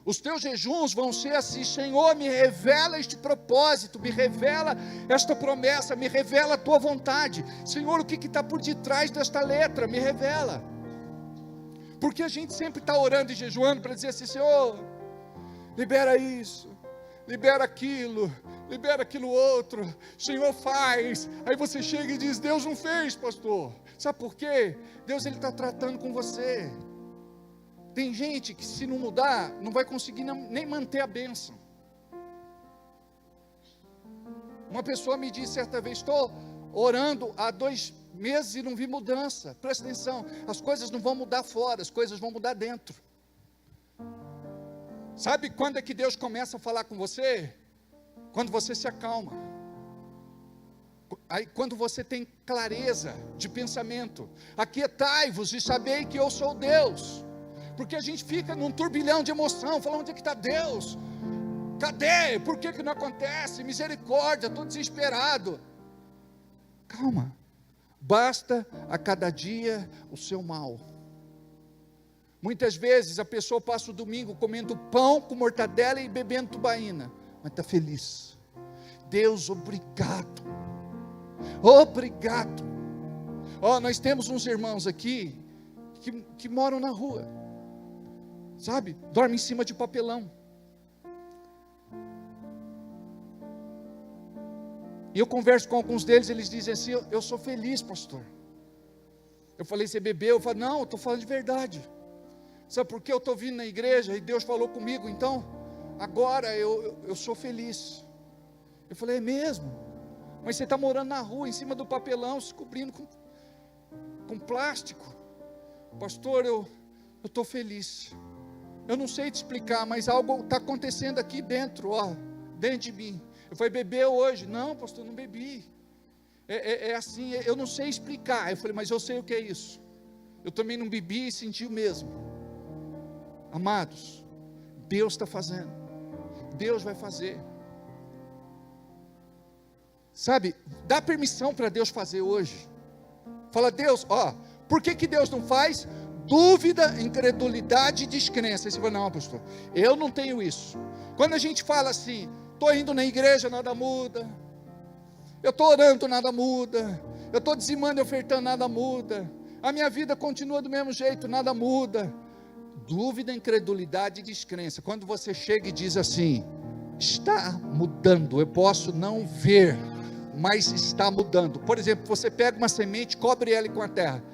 Os teus jejuns vão ser assim, Senhor, me revela este propósito, me revela esta promessa, me revela a tua vontade, Senhor, o que está por detrás desta letra, me revela. Porque a gente sempre está orando e jejuando para dizer assim, Senhor, libera isso, libera aquilo outro, Senhor faz. Aí você chega e diz, Deus não fez, pastor. Sabe por quê? Deus ele está tratando com você. Tem gente que se não mudar, não vai conseguir nem manter a bênção. Uma pessoa me disse certa vez, estou orando há 2 meses e não vi mudança. Presta atenção, as coisas não vão mudar fora, as coisas vão mudar dentro. Sabe quando é que Deus começa a falar com você? Quando você se acalma. Aí, quando você tem clareza de pensamento. Aquietai-vos e sabei que eu sou Deus. Porque a gente fica num turbilhão de emoção, falando, onde é que está Deus? Cadê? Por que não acontece? Misericórdia, estou desesperado. Calma. Basta a cada dia o seu mal. Muitas vezes a pessoa passa o domingo comendo pão com mortadela e bebendo tubaína, mas está feliz. Deus, obrigado. Obrigado. Nós temos uns irmãos aqui que moram na rua, sabe? Dormem em cima de papelão. E eu converso com alguns deles, eles dizem assim, eu sou feliz, pastor. Eu falei, você bebeu? Eu falei, não, eu estou falando de verdade. Sabe por que eu estou vindo na igreja e Deus falou comigo? Então, agora eu sou feliz. Eu falei, é mesmo? Mas você está morando na rua, em cima do papelão, se cobrindo com plástico. Pastor, eu estou feliz. Eu não sei te explicar, mas algo está acontecendo aqui dentro, dentro de mim. Eu falei, bebeu hoje? Não, pastor, não bebi. É assim, eu não sei explicar. Eu falei, mas eu sei o que é isso. Eu também não bebi e senti o mesmo. Amados, Deus está fazendo. Deus vai fazer. Sabe, dá permissão para Deus fazer hoje. Fala, Deus, por que Deus não faz? Dúvida, incredulidade e descrença. Aí você fala, não, pastor, eu não tenho isso. Quando a gente fala assim, estou indo na igreja, nada muda. Eu estou orando, nada muda. Eu estou dizimando e ofertando, nada muda. A minha vida continua do mesmo jeito, nada muda. Dúvida, incredulidade e descrença. Quando você chega e diz assim, está mudando, eu posso não ver, mas está mudando. Por exemplo, você pega uma semente, cobre ela com a terra.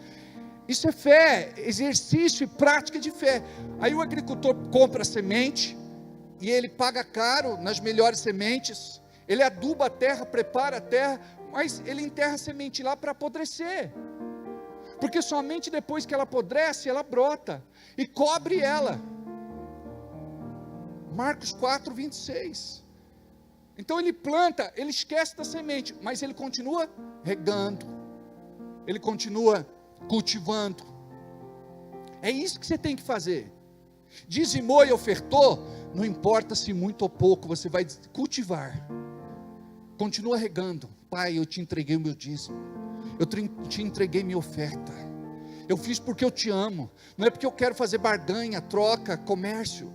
Isso é fé, exercício e prática de fé. Aí o agricultor compra a semente, e ele paga caro nas melhores sementes, ele aduba a terra, prepara a terra, mas ele enterra a semente lá para apodrecer, porque somente depois que ela apodrece, ela brota, e cobre ela. Marcos 4, 26. Então ele planta, ele esquece da semente, mas ele continua regando, ele continua cultivando. É isso que você tem que fazer. Dizimou e ofertou, não importa se muito ou pouco, você vai cultivar. Continua regando. Pai, eu te entreguei o meu dízimo, eu te entreguei minha oferta, eu fiz porque eu te amo, não é porque eu quero fazer barganha, troca, comércio.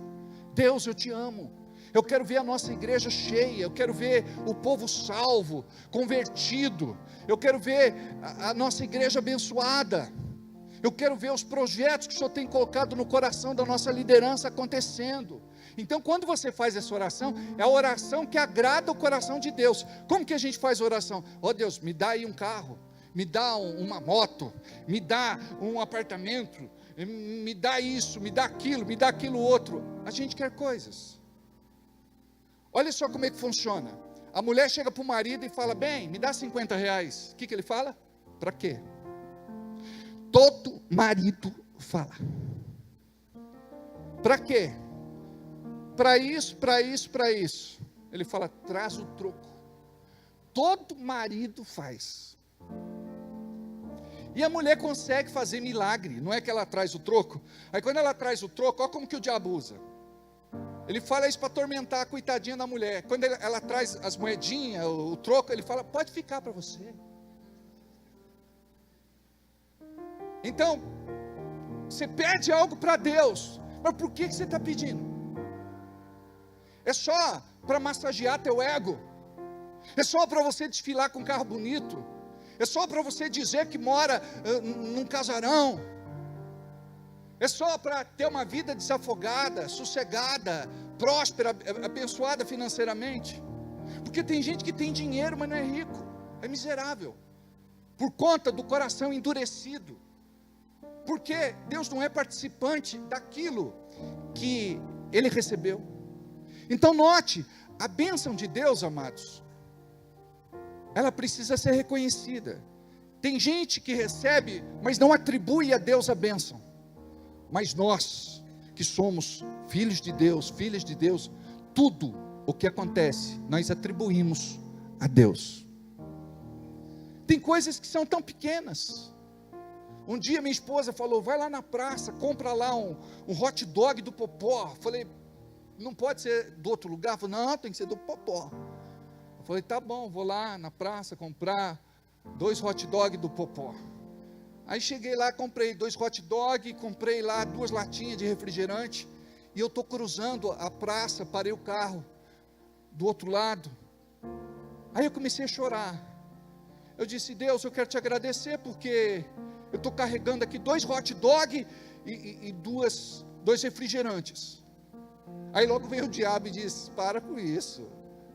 Deus, eu te amo. Eu quero ver a nossa igreja cheia, eu quero ver o povo salvo, convertido, eu quero ver a nossa igreja abençoada, eu quero ver os projetos que o Senhor tem colocado no coração da nossa liderança acontecendo. Então, quando você faz essa oração, é a oração que agrada o coração de Deus. Como que a gente faz oração? Deus, me dá aí um carro, me dá uma moto, me dá um apartamento, me dá isso, me dá aquilo outro. A gente quer coisas. Olha só como é que funciona. A mulher chega para o marido e fala, bem, me dá 50 reais. O que ele fala? Para quê? Todo marido fala. Para quê? Para isso. Ele fala, traz o troco. Todo marido faz. E a mulher consegue fazer milagre. Não é que ela traz o troco. Aí quando ela traz o troco, olha como que o diabo usa. Ele fala isso para atormentar a coitadinha da mulher. Quando ela traz as moedinhas, o troco, ele fala, pode ficar para você. Então, você pede algo para Deus, mas por que você está pedindo? É só para massagear teu ego? É só para você desfilar com um carro bonito? É só para você dizer que mora num casarão? É só para ter uma vida desafogada, sossegada, próspera, abençoada financeiramente? Porque tem gente que tem dinheiro, mas não é rico, é miserável, por conta do coração endurecido, porque Deus não é participante daquilo que ele recebeu. Então note, a bênção de Deus, amados, ela precisa ser reconhecida. Tem gente que recebe, mas não atribui a Deus a bênção. Mas nós, que somos filhos de Deus, filhas de Deus, tudo o que acontece, nós atribuímos a Deus. Tem coisas que são tão pequenas. Um dia minha esposa falou, vai lá na praça, compra lá um hot dog do Popó. Eu falei, não pode ser do outro lugar? Eu falei, não, tem que ser do Popó. Eu falei, tá bom, vou lá na praça comprar 2 hot dog do Popó. Aí cheguei lá, comprei 2 hot dog, comprei lá 2 latinhas de refrigerante, e eu estou cruzando a praça, parei o carro do outro lado. Aí eu comecei a chorar. Eu disse, Deus, eu quero te agradecer, porque eu estou carregando aqui 2 hot dog e 2 refrigerantes. Aí logo veio o diabo e disse, para com isso,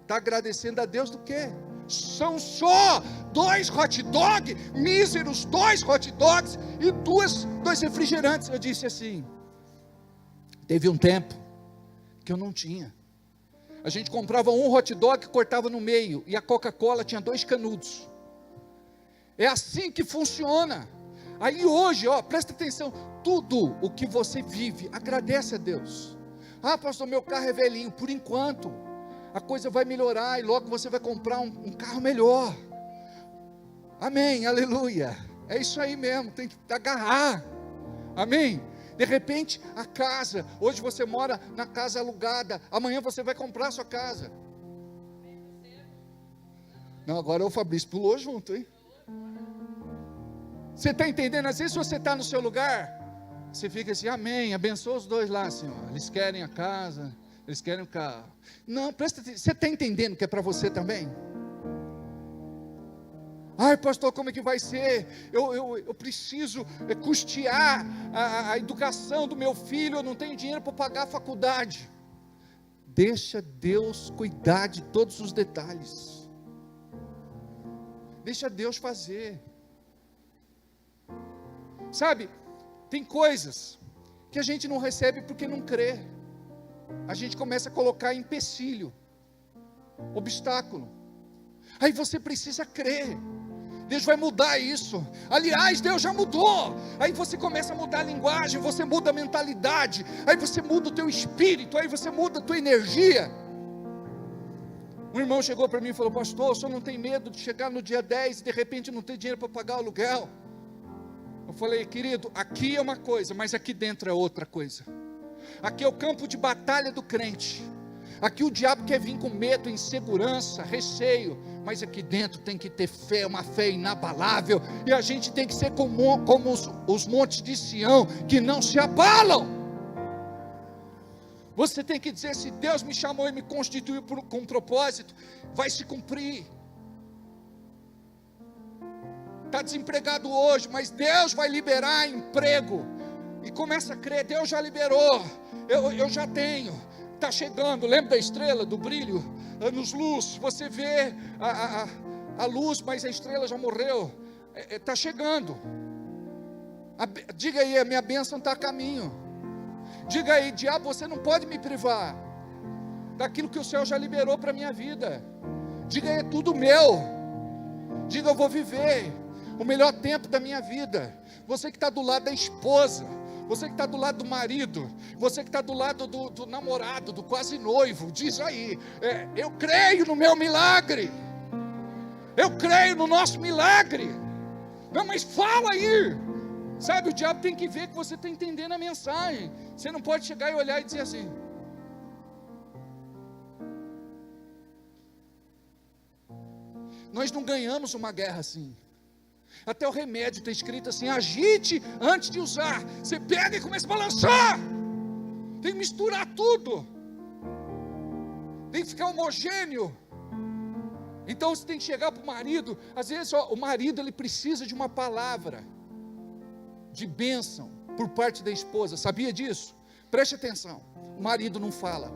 está agradecendo a Deus do quê? São só 2 hot dogs, míseros 2 hot dogs e 2 refrigerantes. Eu disse assim, teve um tempo que eu não tinha. A gente comprava um hot dog, cortava no meio, e a Coca-Cola tinha 2 canudos. É assim que funciona. Aí hoje, presta atenção, tudo o que você vive, agradece a Deus. Ah, pastor, meu carro é velhinho. Por enquanto, a coisa vai melhorar e logo você vai comprar um carro melhor. Amém, aleluia. É isso aí mesmo, tem que agarrar. Amém. De repente, a casa, hoje você mora na casa alugada, amanhã você vai comprar a sua casa. Não, agora o Fabrício pulou junto, hein? Você está entendendo? Às vezes você está no seu lugar, você fica assim, amém, abençoa os 2 lá, Senhor. Eles querem a casa, eles querem o carro. Não, presta atenção, você está entendendo que é para você também? Ai, pastor, como é que vai ser? Eu preciso custear a educação do meu filho, eu não tenho dinheiro para pagar a faculdade. Deixa Deus cuidar de todos os detalhes. Deixa Deus fazer. Sabe, tem coisas que a gente não recebe porque não crê. A gente começa a colocar empecilho, obstáculo. Aí você precisa crer. Deus vai mudar isso. Aliás, Deus já mudou. Aí você começa a mudar a linguagem, você muda a mentalidade, aí você muda o teu espírito, aí você muda a tua energia. Um irmão chegou para mim e falou, pastor, o senhor não tem medo de chegar no dia 10 e de repente não ter dinheiro para pagar o aluguel? Eu falei, querido, aqui é uma coisa, mas aqui dentro é outra coisa. Aqui é o campo de batalha do crente. Aqui o diabo quer vir com medo, insegurança, receio, mas aqui dentro tem que ter fé, uma fé inabalável, e a gente tem que ser como os montes de Sião, que não se abalam. Você tem que dizer, se Deus me chamou e me constituiu com um propósito, vai se cumprir. Está desempregado hoje, mas Deus vai liberar emprego, e começa a crer, Deus já liberou, eu já tenho. Está chegando, lembra da estrela, do brilho, anos-luz, você vê a luz, mas a estrela já morreu, está chegando. Diga aí, a minha bênção está a caminho. Diga aí, diabo, você não pode me privar daquilo que o céu já liberou para a minha vida. Diga aí, é tudo meu. Diga, eu vou viver o melhor tempo da minha vida. Você que está do lado da esposa, você que está do lado do marido, você que está do lado do namorado, do quase noivo, diz aí, eu creio no meu milagre, eu creio no nosso milagre. Não, mas fala aí, sabe, o diabo tem que ver que você está entendendo a mensagem. Você não pode chegar e olhar e dizer assim, nós não ganhamos uma guerra assim. Até o remédio está escrito assim, agite antes de usar. Você pega e começa a balançar. Tem que misturar tudo. Tem que ficar homogêneo. Então você tem que chegar para o marido. Às vezes o marido ele precisa de uma palavra de bênção por parte da esposa. Sabia disso? Preste atenção. O marido não fala,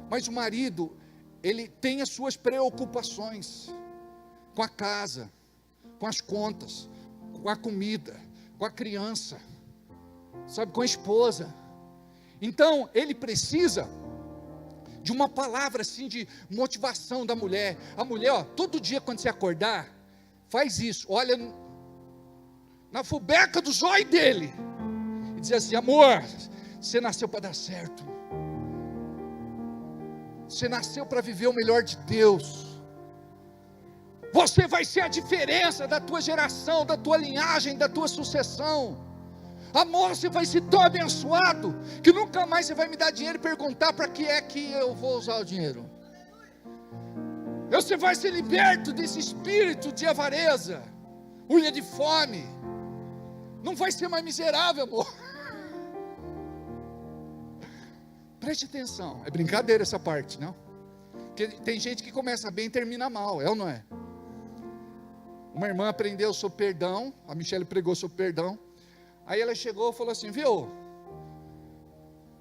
mas o marido ele tem as suas preocupações com a casa, com as contas, com a comida, com a criança, sabe, com a esposa. Então ele precisa de uma palavra assim de motivação da mulher. A mulher, todo dia quando você acordar, faz isso, olha na fubeca do zóio dele e diz assim, amor, você nasceu para dar certo, você nasceu para viver o melhor de Deus. Você vai ser a diferença da tua geração, da tua linhagem, da tua sucessão. Amor, você vai ser tão abençoado que nunca mais você vai me dar dinheiro e perguntar para que é que eu vou usar o dinheiro. Você vai ser liberto desse espírito de avareza, unha de fome. Não vai ser mais miserável, amor. Preste atenção, é brincadeira essa parte, não? Porque tem gente que começa bem e termina mal, é ou não é? Uma irmã aprendeu sobre perdão, a Michele pregou sobre perdão, aí ela chegou e falou assim, viu,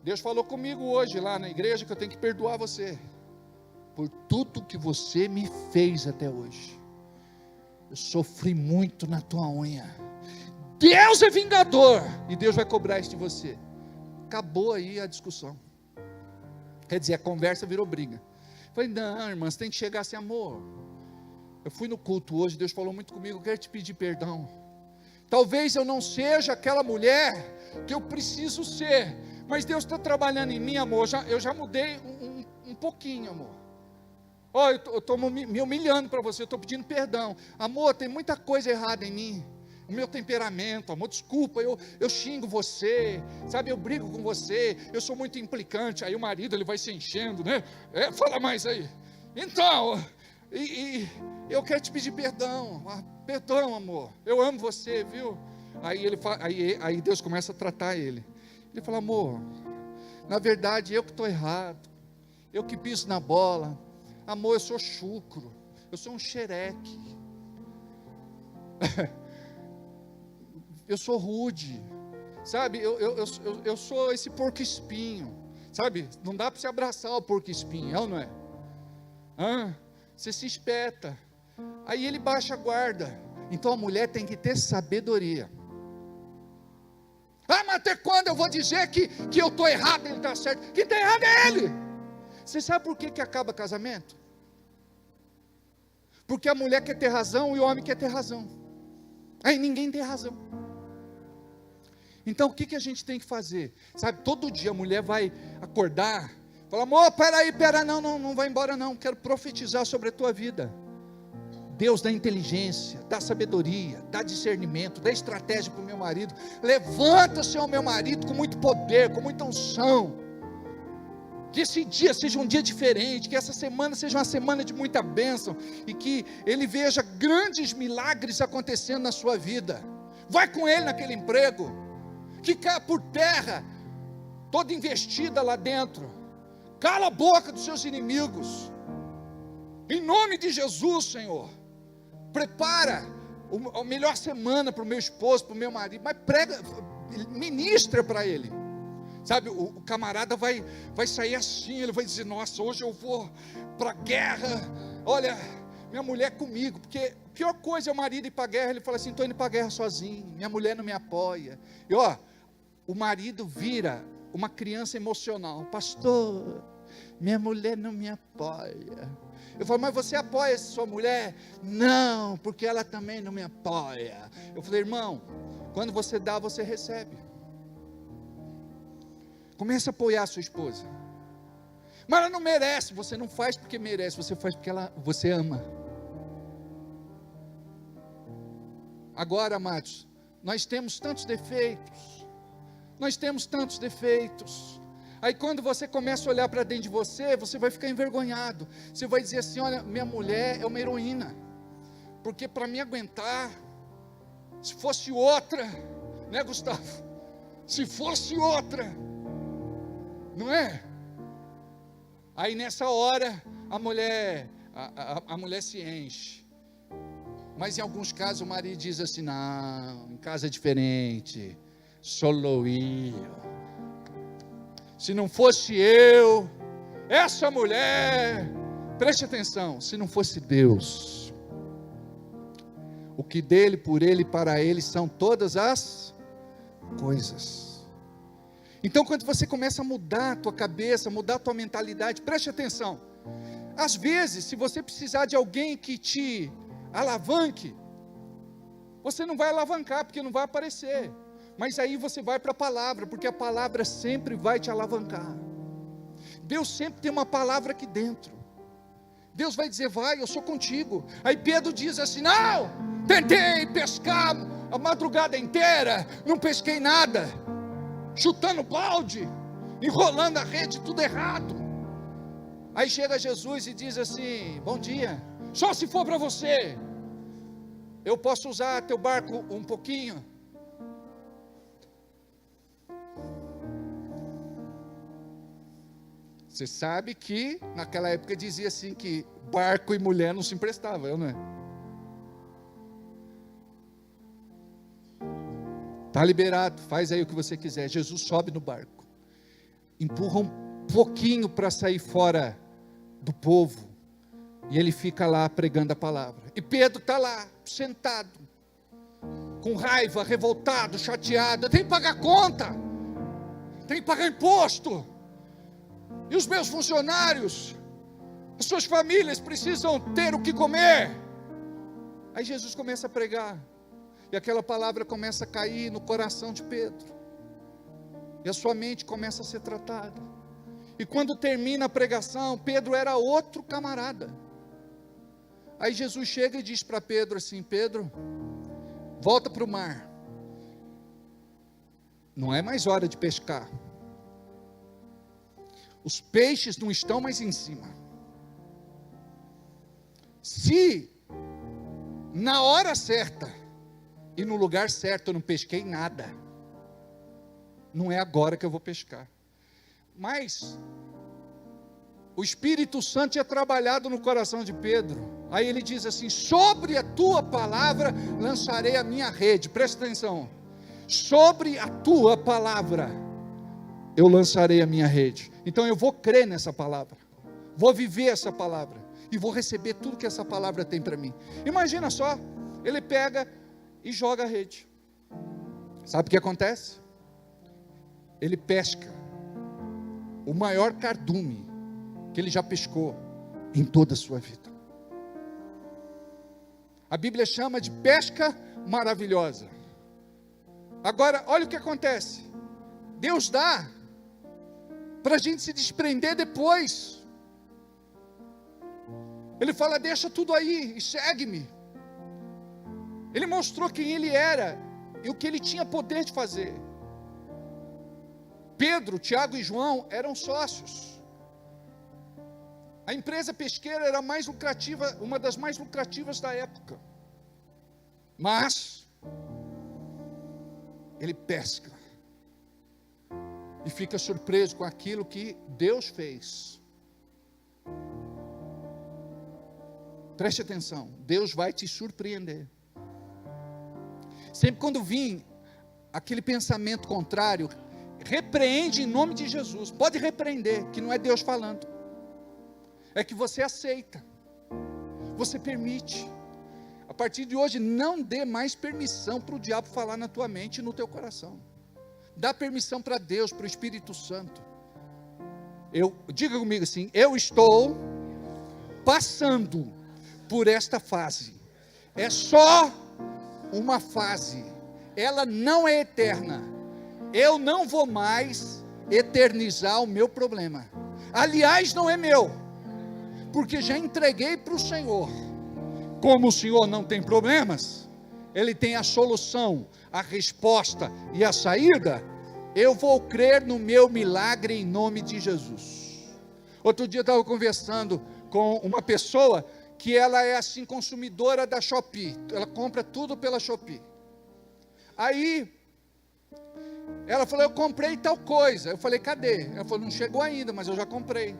Deus falou comigo hoje lá na igreja que eu tenho que perdoar você. por tudo que você me fez até hoje. Eu sofri muito na tua unha. Deus é vingador, e Deus vai cobrar isso de você. Acabou aí a discussão. Quer dizer, a conversa virou briga. Falei, não, irmã, você tem que chegar assim, amor. Eu fui no culto hoje, Deus falou muito comigo, eu quero te pedir perdão. Talvez eu não seja aquela mulher que eu preciso ser, mas Deus está trabalhando em mim, amor. Eu já mudei um pouquinho, amor. Eu estou me humilhando para você, eu estou pedindo perdão. Amor, tem muita coisa errada em mim. O meu temperamento, amor, desculpa, eu xingo você, sabe, eu brigo com você, eu sou muito implicante. Aí o marido, ele vai se enchendo, né? Fala mais aí. Então, eu quero te pedir perdão. Perdão, amor, eu amo você, viu? Aí Deus começa a tratar ele. Ele fala, amor, na verdade eu que estou errado, eu que piso na bola. Amor, eu sou chucro, eu sou um xereque. Eu sou rude, sabe, eu sou esse porco espinho, sabe, não dá para se abraçar o porco espinho, é ou não é? Você se espeta, aí ele baixa a guarda. Então a mulher tem que ter sabedoria. Mas até quando eu vou dizer que eu estou errado, ele está certo? Quem está errado é ele. Você sabe por que acaba casamento? Porque a mulher quer ter razão e o homem quer ter razão, aí ninguém tem razão. Então o que a gente tem que fazer? Sabe, todo dia a mulher vai acordar, fala, amor, peraí, não vai embora não, quero profetizar sobre a tua vida. Deus dá inteligência, dá sabedoria, dá discernimento, dá estratégia para o meu marido. Levanta-se ao meu marido com muito poder, com muita unção. Que esse dia seja um dia diferente, que essa semana seja uma semana de muita bênção, e que ele veja grandes milagres acontecendo na sua vida. Vai com ele naquele emprego, que caia por terra, toda investida lá dentro. Cala a boca dos seus inimigos, em nome de Jesus, Senhor. Prepara a melhor semana para o meu esposo, para o meu marido, mas prega, ministra para ele. Sabe, o camarada vai sair assim, ele vai dizer, nossa, hoje eu vou para a guerra, olha, minha mulher comigo, porque a pior coisa é o marido ir para a guerra. Ele fala assim, estou indo para a guerra sozinho, minha mulher não me apoia. E o marido vira uma criança emocional, pastor, minha mulher não me apoia. Eu falo, mas você apoia sua mulher? Não, porque ela também não me apoia. Eu falei, irmão, quando você dá, você recebe. Comece a apoiar a sua esposa. Mas ela não merece. Você não faz porque merece, você faz porque você ama. Agora, amados, nós temos tantos defeitos. Aí quando você começa a olhar para dentro de você, você vai ficar envergonhado. Você vai dizer assim, olha, minha mulher é uma heroína. Porque para me aguentar, se fosse outra, né, Gustavo? Se fosse outra, não é? Aí nessa hora a mulher se enche. Mas em alguns casos o marido diz assim, não, em casa é diferente, solo eu. Se não fosse eu, essa mulher, preste atenção, se não fosse Deus, o que dele, por ele e para ele são todas as coisas. Então quando você começa a mudar a tua cabeça, mudar a tua mentalidade, preste atenção. Às vezes, se você precisar de alguém que te alavanque, você não vai alavancar, porque não vai aparecer. Mas aí você vai para a palavra, porque a palavra sempre vai te alavancar. Deus sempre tem uma palavra aqui dentro. Deus vai dizer, vai, eu sou contigo. Aí Pedro diz assim, não, tentei pescar a madrugada inteira, não pesquei nada, chutando balde, enrolando a rede, tudo errado. Aí chega Jesus e diz assim, bom dia, só se for para você, eu posso usar teu barco um pouquinho? Você sabe que naquela época dizia assim que barco e mulher não se emprestavam, não é? Está liberado, faz aí o que você quiser. Jesus sobe no barco, empurra um pouquinho para sair fora do povo, e ele fica lá pregando a palavra. E Pedro está lá, sentado, com raiva, revoltado, chateado. Tem que pagar conta, tem que pagar imposto. E os meus funcionários, as suas famílias precisam ter o que comer. Aí Jesus começa a pregar, e aquela palavra começa a cair no coração de Pedro, e a sua mente começa a ser tratada. E quando termina a pregação, Pedro era outro camarada. Aí Jesus chega e diz para Pedro assim: Pedro, volta para o mar, não é mais hora de pescar, os peixes não estão mais em cima. Se na hora certa e no lugar certo eu não pesquei nada, não é agora que eu vou pescar. Mas o Espírito Santo tinha trabalhado no coração de Pedro. Aí ele diz assim: sobre a tua palavra lançarei a minha rede. Presta atenção, sobre a tua palavra eu lançarei a minha rede. Então eu vou crer nessa palavra, vou viver essa palavra, e vou receber tudo que essa palavra tem para mim. Imagina só, ele pega e joga a rede. Sabe o que acontece? Ele pesca o maior cardume que ele já pescou em toda a sua vida. A Bíblia chama de pesca maravilhosa. Agora, olha o que acontece. Deus dá para a gente se desprender depois. Ele fala: deixa tudo aí e segue-me. Ele mostrou quem ele era e o que ele tinha poder de fazer. Pedro, Tiago e João eram sócios. A empresa pesqueira era mais lucrativa, uma das mais lucrativas da época. Mas ele pesca e fica surpreso com aquilo que Deus fez. Preste atenção, Deus vai te surpreender. Sempre quando vir aquele pensamento contrário, repreende em nome de Jesus. Pode repreender, que não é Deus falando, é que você aceita, você permite. A partir de hoje, não dê mais permissão para o diabo falar na tua mente e no teu coração. Dá permissão para Deus, para o Espírito Santo. Diga comigo assim: eu estou passando por esta fase. É só uma fase, ela não é eterna. Eu não vou mais eternizar o meu problema. Aliás, não é meu, porque já entreguei para o Senhor. Como o Senhor não tem problemas, Ele tem a solução, a resposta e a saída. Eu vou crer no meu milagre em nome de Jesus. Outro dia eu estava conversando com uma pessoa que ela é assim consumidora da Shopee. Ela compra tudo pela Shopee. Aí ela falou: eu comprei tal coisa. Eu falei: cadê? Ela falou: não chegou ainda, mas eu já comprei.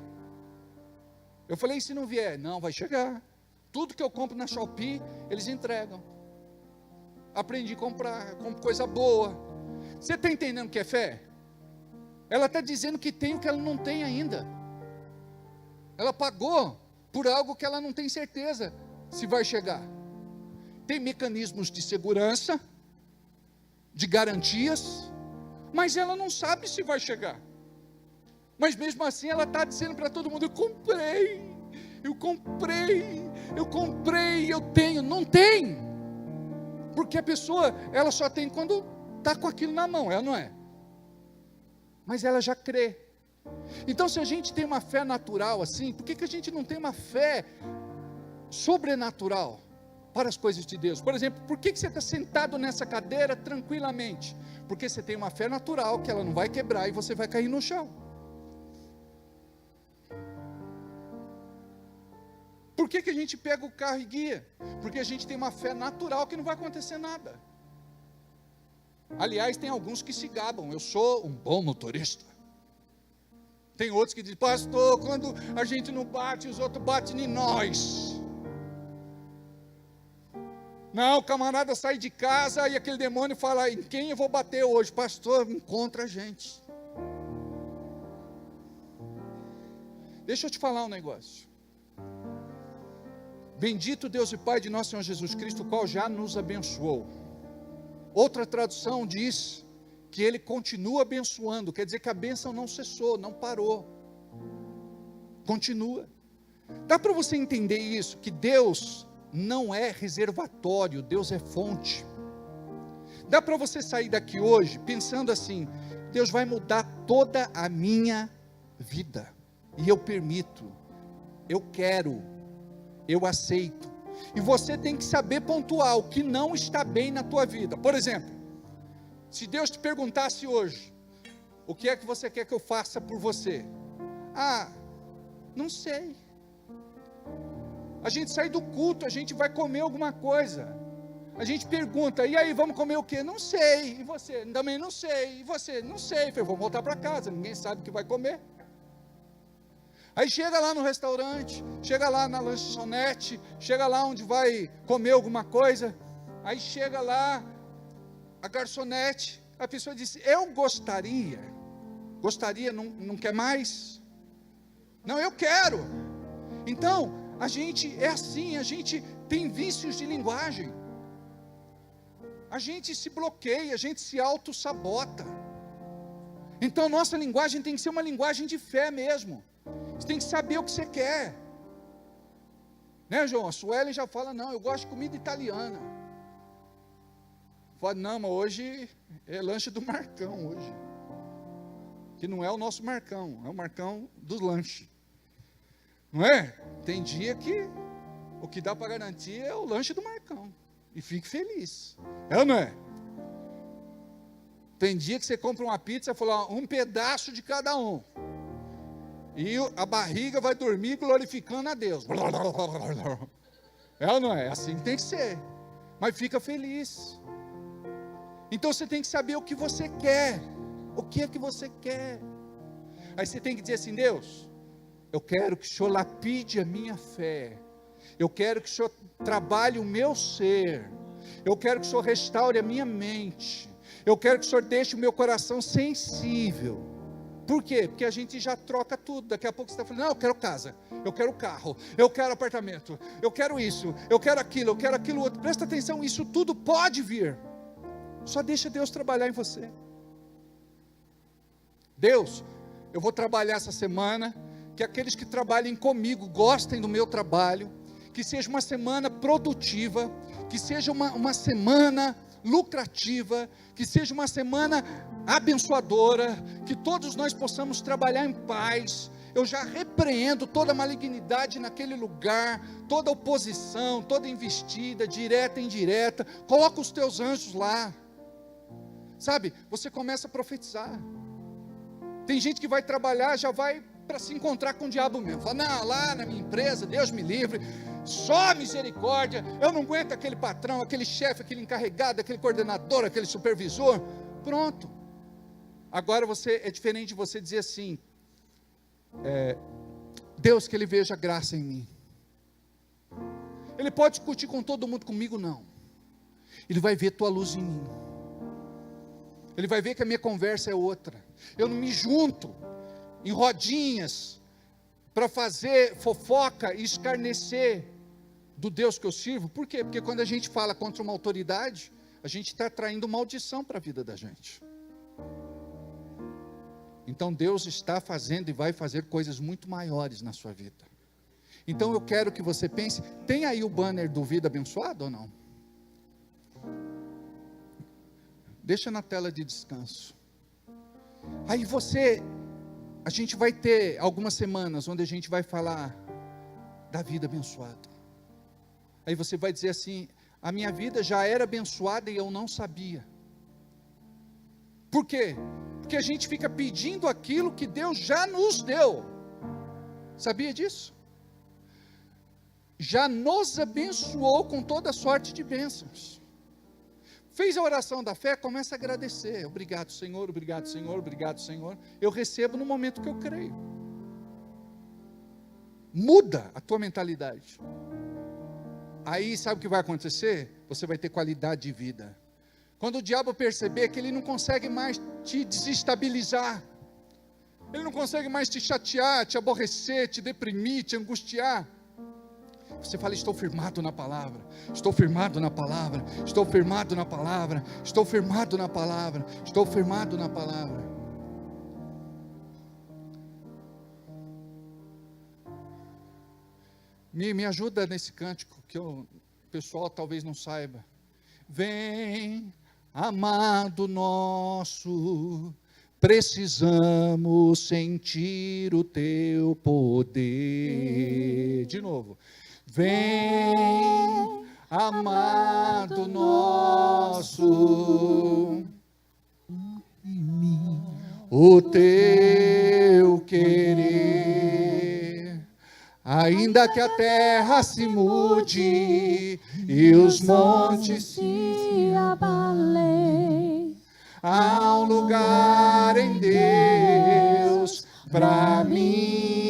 Eu falei: e se não vier? Não, vai chegar. Tudo que eu compro na Shopee, eles entregam. Aprendi a comprar, compro coisa boa. Você está entendendo o que é fé? Ela está dizendo que tem o que ela não tem ainda. Ela pagou por algo que ela não tem certeza se vai chegar. Tem mecanismos de segurança, de garantias, mas ela não sabe se vai chegar. Mas mesmo assim ela está dizendo para todo mundo: eu comprei, eu tenho. Não tem, porque a pessoa, ela só tem quando está com aquilo na mão, ela não é, mas ela já crê. Então, se a gente tem uma fé natural assim, por que a gente não tem uma fé sobrenatural para as coisas de Deus? Por exemplo, por que você está sentado nessa cadeira tranquilamente? Porque você tem uma fé natural, que ela não vai quebrar e você vai cair no chão. Por que a gente pega o carro e guia? Porque a gente tem uma fé natural que não vai acontecer nada. Aliás, tem alguns que se gabam: eu sou um bom motorista. Tem outros que dizem: pastor, quando a gente não bate, os outros batem em nós. Não, o camarada sai de casa e aquele demônio fala: em quem eu vou bater hoje? Pastor, encontra a gente. Deixa eu te falar um negócio. Bendito Deus e Pai de nosso Senhor Jesus Cristo, o qual já nos abençoou. Outra tradução diz que Ele continua abençoando, quer dizer que a bênção não cessou, não parou. Continua. Dá para você entender isso, que Deus não é reservatório, Deus é fonte. Dá para você sair daqui hoje pensando assim: Deus vai mudar toda a minha vida, e eu permito, eu quero, eu aceito. E você tem que saber pontuar o que não está bem na tua vida. Por exemplo, se Deus te perguntasse hoje: o que é que você quer que eu faça por você? Ah, não sei. A gente sai do culto, a gente vai comer alguma coisa, a gente pergunta: e aí, vamos comer o quê? Não sei. E você? Também não sei. E você? Não sei. Eu falei: vamos voltar para casa, ninguém sabe o que vai comer. Aí chega lá no restaurante, chega lá na lanchonete, chega lá onde vai comer alguma coisa, aí chega lá a garçonete, a pessoa diz: eu gostaria, não quer mais? Não, eu quero. Então, a gente é assim, a gente tem vícios de linguagem, a gente se bloqueia, a gente se auto-sabota. Então, nossa linguagem tem que ser uma linguagem de fé mesmo. Você tem que saber o que você quer, né, João? A Suelen já fala: não, eu gosto de comida italiana. Fala: não, mas hoje é lanche do Marcão hoje, que não é o nosso Marcão, é o Marcão dos lanches, não é? Tem dia que o que dá para garantir é o lanche do Marcão, e fique feliz, é ou não é? Tem dia que você compra uma pizza e fala: um pedaço de cada um, e a barriga vai dormir glorificando a Deus. É ou não é? Assim que tem que ser. Mas fica feliz. Então você tem que saber o que você quer. O que é que você quer? Aí você tem que dizer assim: Deus, eu quero que o Senhor lapide a minha fé. Eu quero que o Senhor trabalhe o meu ser. Eu quero que o Senhor restaure a minha mente. Eu quero que o Senhor deixe o meu coração sensível. Por quê? Porque a gente já troca tudo. Daqui a pouco você está falando: não, eu quero casa, eu quero carro, eu quero apartamento, eu quero isso, eu quero aquilo outro. Presta atenção, isso tudo pode vir. Só deixa Deus trabalhar em você. Deus, eu vou trabalhar essa semana, que aqueles que trabalhem comigo gostem do meu trabalho, que seja uma semana produtiva, que seja uma semana lucrativa, que seja uma semana abençoadora, que todos nós possamos trabalhar em paz. Eu já repreendo toda malignidade naquele lugar, toda oposição, toda investida, direta e indireta. Coloca os teus anjos lá, sabe? Você começa a profetizar. Tem gente que vai trabalhar, já vai para se encontrar com o diabo mesmo. Fala: não, lá na minha empresa, Deus me livre, só misericórdia, eu não aguento aquele patrão, aquele chefe, aquele encarregado, aquele coordenador, aquele supervisor. Pronto. Agora é diferente de você dizer assim: Deus, que Ele veja graça em mim. Ele pode discutir com todo mundo, comigo não. Ele vai ver tua luz em mim. Ele vai ver que a minha conversa é outra. Eu não me junto em rodinhas para fazer fofoca e escarnecer do Deus que eu sirvo. Por quê? Porque quando a gente fala contra uma autoridade, a gente está traindo maldição para a vida da gente. Então Deus está fazendo e vai fazer coisas muito maiores na sua vida. Então eu quero que você pense: tem aí o banner do Vida Abençoada ou não? Deixa na tela de descanso. Aí a gente vai ter algumas semanas onde a gente vai falar da vida abençoada. Aí você vai dizer assim: a minha vida já era abençoada e eu não sabia. Por quê? Porque a gente fica pedindo aquilo que Deus já nos deu. Sabia disso? Já nos abençoou com toda sorte de bênçãos. Fez a oração da fé, começa a agradecer. Obrigado, Senhor, obrigado, Senhor, obrigado, Senhor. Eu recebo no momento que eu creio. Muda a tua mentalidade. Aí sabe o que vai acontecer? Você vai ter qualidade de vida. Quando o diabo perceber que ele não consegue mais te desestabilizar, ele não consegue mais te chatear, te aborrecer, te deprimir, te angustiar, Você fala: estou firmado na palavra, estou firmado na palavra, estou firmado na palavra, estou firmado na palavra, estou firmado na palavra. Me ajuda nesse cântico, que o pessoal talvez não saiba. Vem, amado nosso, precisamos sentir o teu poder. De novo. Vem, amado nosso, o teu querer, ainda que a terra se mude e os montes se abalem, há um lugar em Deus para mim.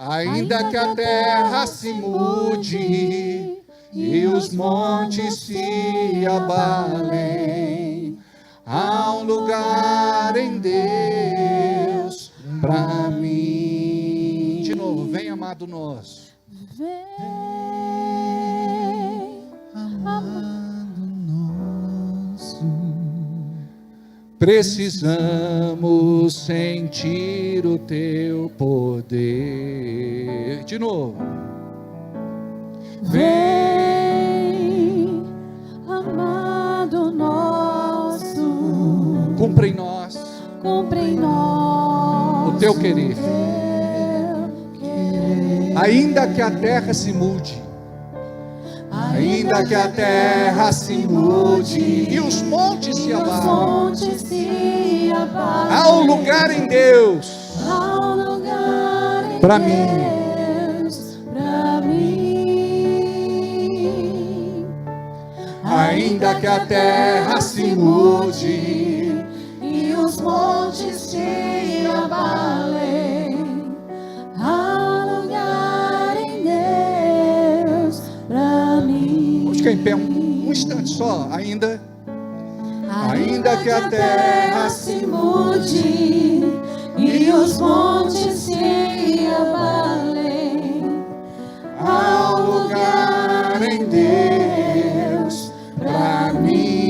Ainda que a terra se mude e os montes se abalem, há um lugar em Deus para mim. De novo, vem, amado nosso. Vem, amado nosso. Precisamos sentir o teu poder. De novo. Vem, amado nosso. Cumpra em nós o teu querer. Ainda que a terra se mude, ainda que a terra se mude e os montes se abalem, há um lugar em Deus para mim. Ainda que a terra se mude e os montes se abalem, há lugar em Deus para mim. Vamos ficar em pé um instante só. Ainda que a terra se mude e os montes se abalem, há lugar em Deus para mim.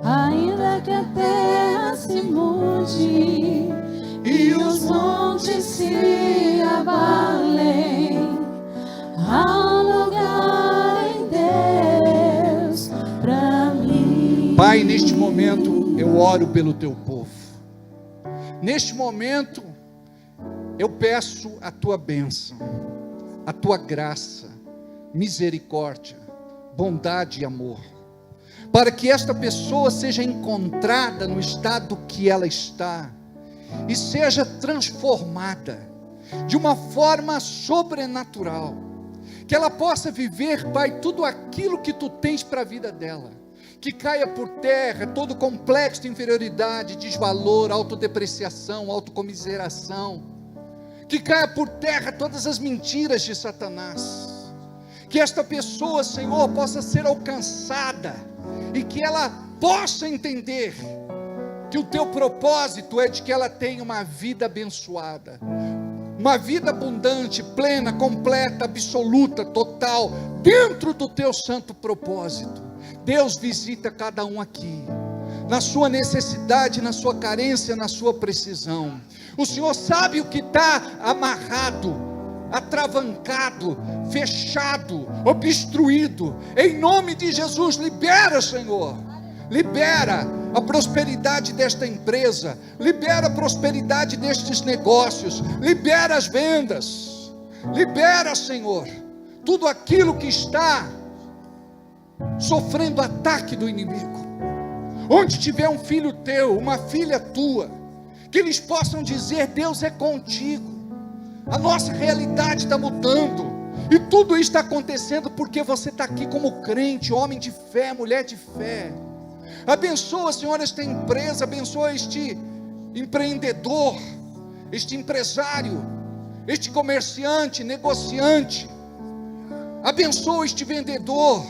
Ainda que a terra se mude e os montes se abalem, há lugar em Deus para mim. Pai, neste momento eu oro pelo teu povo. Neste momento eu peço a tua bênção, a tua graça, misericórdia, bondade e amor, para que esta pessoa seja encontrada no estado que ela está e seja transformada de uma forma sobrenatural, que ela possa viver, Pai, tudo aquilo que tu tens para a vida dela, que caia por terra todo complexo de inferioridade, desvalor, autodepreciação, autocomiseração, que caia por terra todas as mentiras de Satanás, que esta pessoa, Senhor, possa ser alcançada e que ela possa entender que o teu propósito é de que ela tenha uma vida abençoada, uma vida abundante, plena, completa, absoluta, total, dentro do teu santo propósito. Deus, visita cada um aqui, na sua necessidade, na sua carência, na sua precisão. O Senhor sabe o que está amarrado, atravancado, fechado, obstruído. Em nome de Jesus, libera, Senhor. Libera a prosperidade desta empresa, libera a prosperidade destes negócios, libera as vendas, libera, Senhor, tudo aquilo que está sofrendo ataque do inimigo. Onde tiver um filho teu, uma filha tua, que eles possam dizer: Deus é contigo. A nossa realidade está mudando, e tudo isso está acontecendo porque você está aqui como crente, homem de fé, mulher de fé. Abençoa, Senhor, esta empresa, abençoa este empreendedor, este empresário, este comerciante, negociante. Abençoa este vendedor,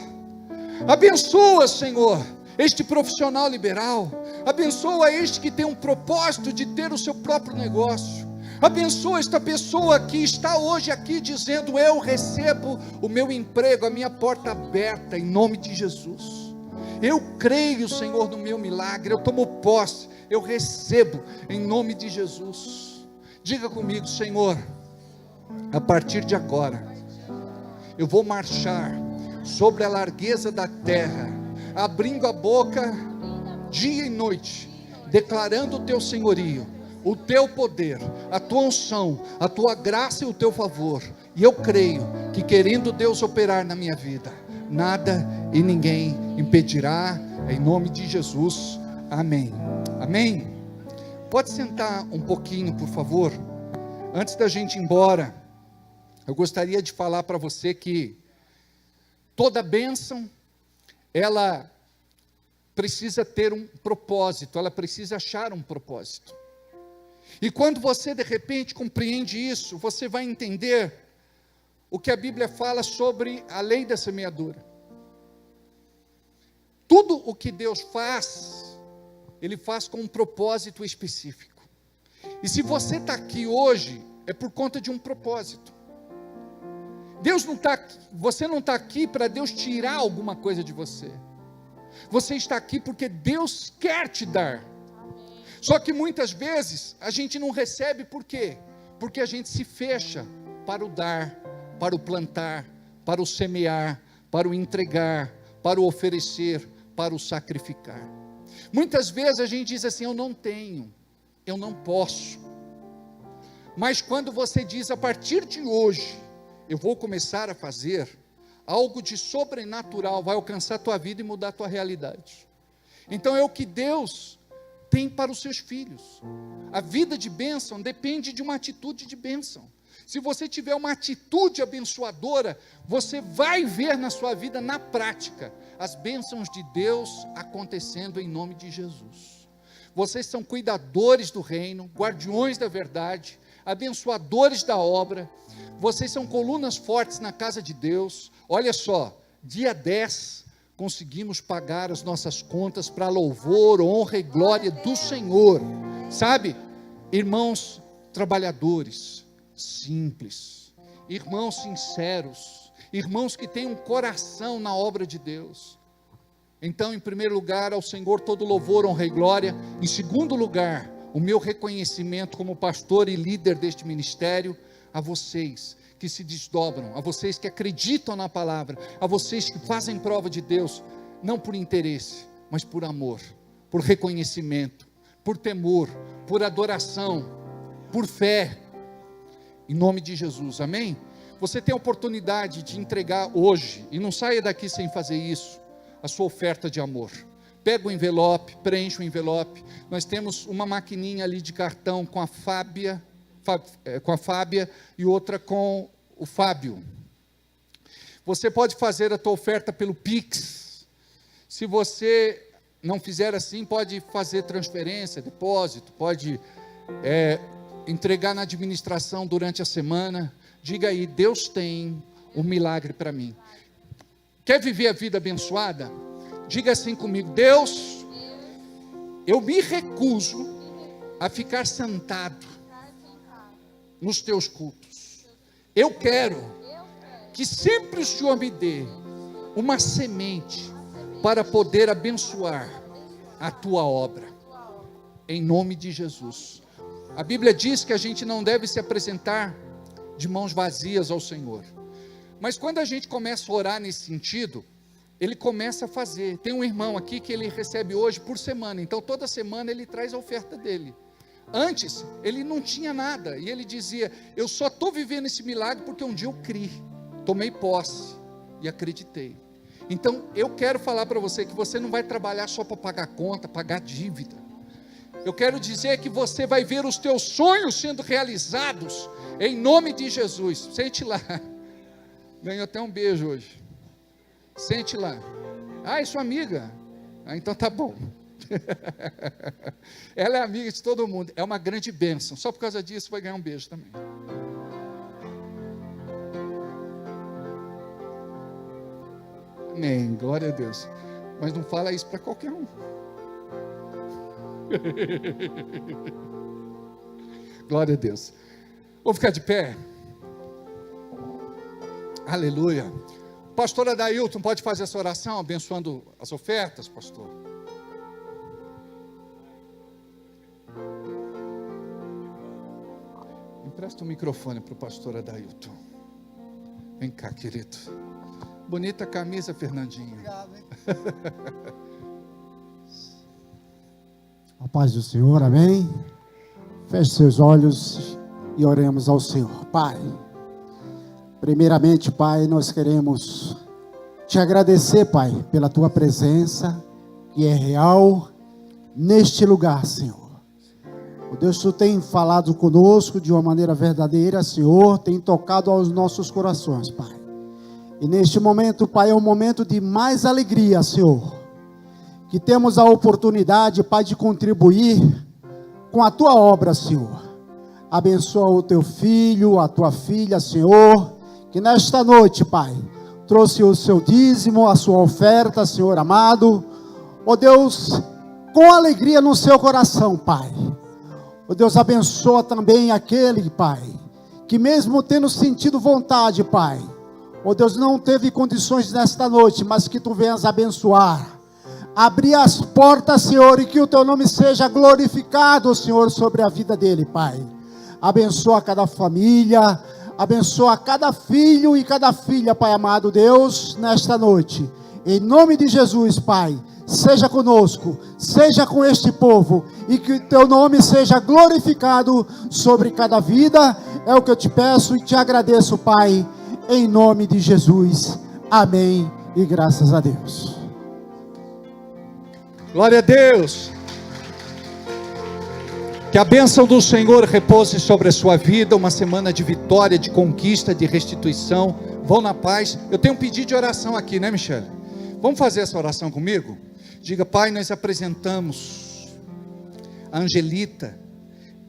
abençoa, Senhor, este profissional liberal, abençoa este que tem um propósito de ter o seu próprio negócio, Abençoa esta pessoa que está hoje aqui dizendo: eu recebo o meu emprego, a minha porta aberta, em nome de Jesus. Eu creio, Senhor, no meu milagre, eu tomo posse, eu recebo, em nome de Jesus. Diga comigo: Senhor, a partir de agora, eu vou marchar sobre a largueza da terra, abrindo a boca dia e noite, declarando o teu senhorio, o teu poder, a tua unção, a tua graça e o teu favor. E eu creio que, querendo Deus operar na minha vida, nada e ninguém impedirá, em nome de Jesus. Amém. Amém. Pode sentar um pouquinho, por favor. Antes da gente ir embora, eu gostaria de falar para você que toda bênção, ela precisa ter um propósito, ela precisa achar um propósito. E quando você de repente compreende isso, você vai entender o que a Bíblia fala sobre a lei da semeadura. Tudo o que Deus faz, Ele faz com um propósito específico. E se você está aqui hoje, é por conta de um propósito. Você não está aqui para Deus tirar alguma coisa de você. Você está aqui porque Deus quer te dar. Só que muitas vezes a gente não recebe, por quê? Porque a gente se fecha para o dar, para o plantar, para o semear, para o entregar, para o oferecer, para o sacrificar. Muitas vezes a gente diz assim: eu não tenho, eu não posso. Mas quando você diz: a partir de hoje, eu vou começar a fazer, algo de sobrenatural vai alcançar a tua vida e mudar a tua realidade. Então é o que Deus tem para os seus filhos. A vida de bênção depende de uma atitude de bênção. Se você tiver uma atitude abençoadora, você vai ver na sua vida, na prática, as bênçãos de Deus acontecendo em nome de Jesus. Vocês são cuidadores do reino, guardiões da verdade, abençoadores da obra. Vocês são colunas fortes na casa de Deus. Olha só, dia 10, conseguimos pagar as nossas contas para louvor, honra e glória do Senhor. Sabe, irmãos trabalhadores, simples, irmãos sinceros, irmãos que têm um coração na obra de Deus. Então, em primeiro lugar, ao Senhor todo louvor, honra e glória. Em segundo lugar, o meu reconhecimento como pastor e líder deste ministério, a vocês que se desdobram, a vocês que acreditam na palavra, a vocês que fazem prova de Deus, não por interesse, mas por amor, por reconhecimento, por temor, por adoração, por fé, em nome de Jesus, amém? Você tem a oportunidade de entregar hoje, e não saia daqui sem fazer isso, a sua oferta de amor. Pega o envelope, preenche o envelope. Nós temos uma maquininha ali de cartão com a Fábia e outra com o Fábio. Você pode fazer a tua oferta pelo Pix. Se você não fizer assim, pode fazer transferência, depósito, pode entregar na administração durante a semana. Diga aí: Deus tem um milagre para mim. Quer viver a vida abençoada? Diga assim comigo: Deus, eu me recuso a ficar sentado nos teus cultos. Eu quero que sempre o Senhor me dê uma semente para poder abençoar a tua obra, em nome de Jesus. A Bíblia diz que a gente não deve se apresentar de mãos vazias ao Senhor, mas quando a gente começa a orar nesse sentido, ele começa a fazer. Tem um irmão aqui que ele recebe hoje por semana, então toda semana ele traz a oferta dele. Antes, ele não tinha nada, e ele dizia: eu só estou vivendo esse milagre porque um dia eu criei, tomei posse e acreditei. Então, eu quero falar para você que você não vai trabalhar só para pagar conta, pagar dívida. Eu quero dizer que você vai ver os teus sonhos sendo realizados, em nome de Jesus. Sente lá, ganhou até um beijo hoje. Sente lá. Ah, é sua amiga? Ah, então tá bom. Ela é amiga de todo mundo, é uma grande bênção. Só por causa disso vai ganhar um beijo também. Amém, glória a Deus. Mas não fala isso para qualquer um. Glória a Deus. Vamos ficar de pé. Aleluia. Pastor Adailton, pode fazer essa oração, abençoando as ofertas, pastor? Empresta o microfone para o pastor Adailton. Vem cá, querido. Bonita camisa, Fernandinho. Obrigado, hein? A paz do Senhor, amém? Feche seus olhos e oremos ao Senhor. Pai, primeiramente, Pai, nós queremos te agradecer, Pai, pela tua presença, que é real neste lugar, Senhor. O Deus, tu tem falado conosco de uma maneira verdadeira, Senhor, tem tocado aos nossos corações, Pai. E neste momento, Pai, é um momento de mais alegria, Senhor, que temos a oportunidade, Pai, de contribuir com a tua obra, Senhor. Abençoa o teu filho, a tua filha, Senhor, que nesta noite, Pai, trouxe o seu dízimo, a sua oferta, Senhor amado. Ó Deus, com alegria no seu coração, Pai. Ó Deus, abençoa também aquele, Pai, que mesmo tendo sentido vontade, Pai, ó Deus, não teve condições nesta noite, mas que tu venhas abençoar. Abrir as portas, Senhor, e que o teu nome seja glorificado, Senhor, sobre a vida dele, Pai. Abençoa cada família, abençoa cada filho e cada filha, Pai amado Deus, nesta noite. Em nome de Jesus, Pai, seja conosco, seja com este povo, e que o teu nome seja glorificado sobre cada vida. É o que eu te peço e te agradeço, Pai, em nome de Jesus. Amém e graças a Deus. Glória a Deus. Que a bênção do Senhor repouse sobre a sua vida, uma semana de vitória, de conquista, de restituição. Vão na paz. Eu tenho um pedido de oração aqui, né, Michele? Vamos fazer essa oração comigo? Diga: Pai, nós apresentamos a Angelita,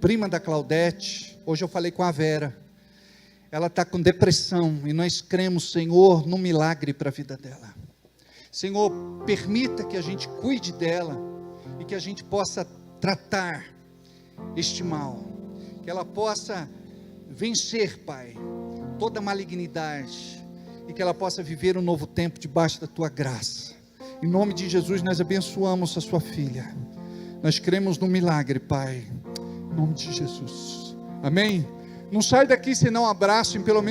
prima da Claudete. Hoje eu falei com a Vera. Ela está com depressão e nós cremos, Senhor, num milagre para a vida dela. Senhor, permita que a gente cuide dela e que a gente possa tratar este mal, que ela possa vencer, Pai, toda malignidade, e que ela possa viver um novo tempo debaixo da tua graça. Em nome de Jesus nós abençoamos a sua filha, nós cremos no milagre, Pai, em nome de Jesus, amém? Não sai daqui sem dar um abraço em pelo menos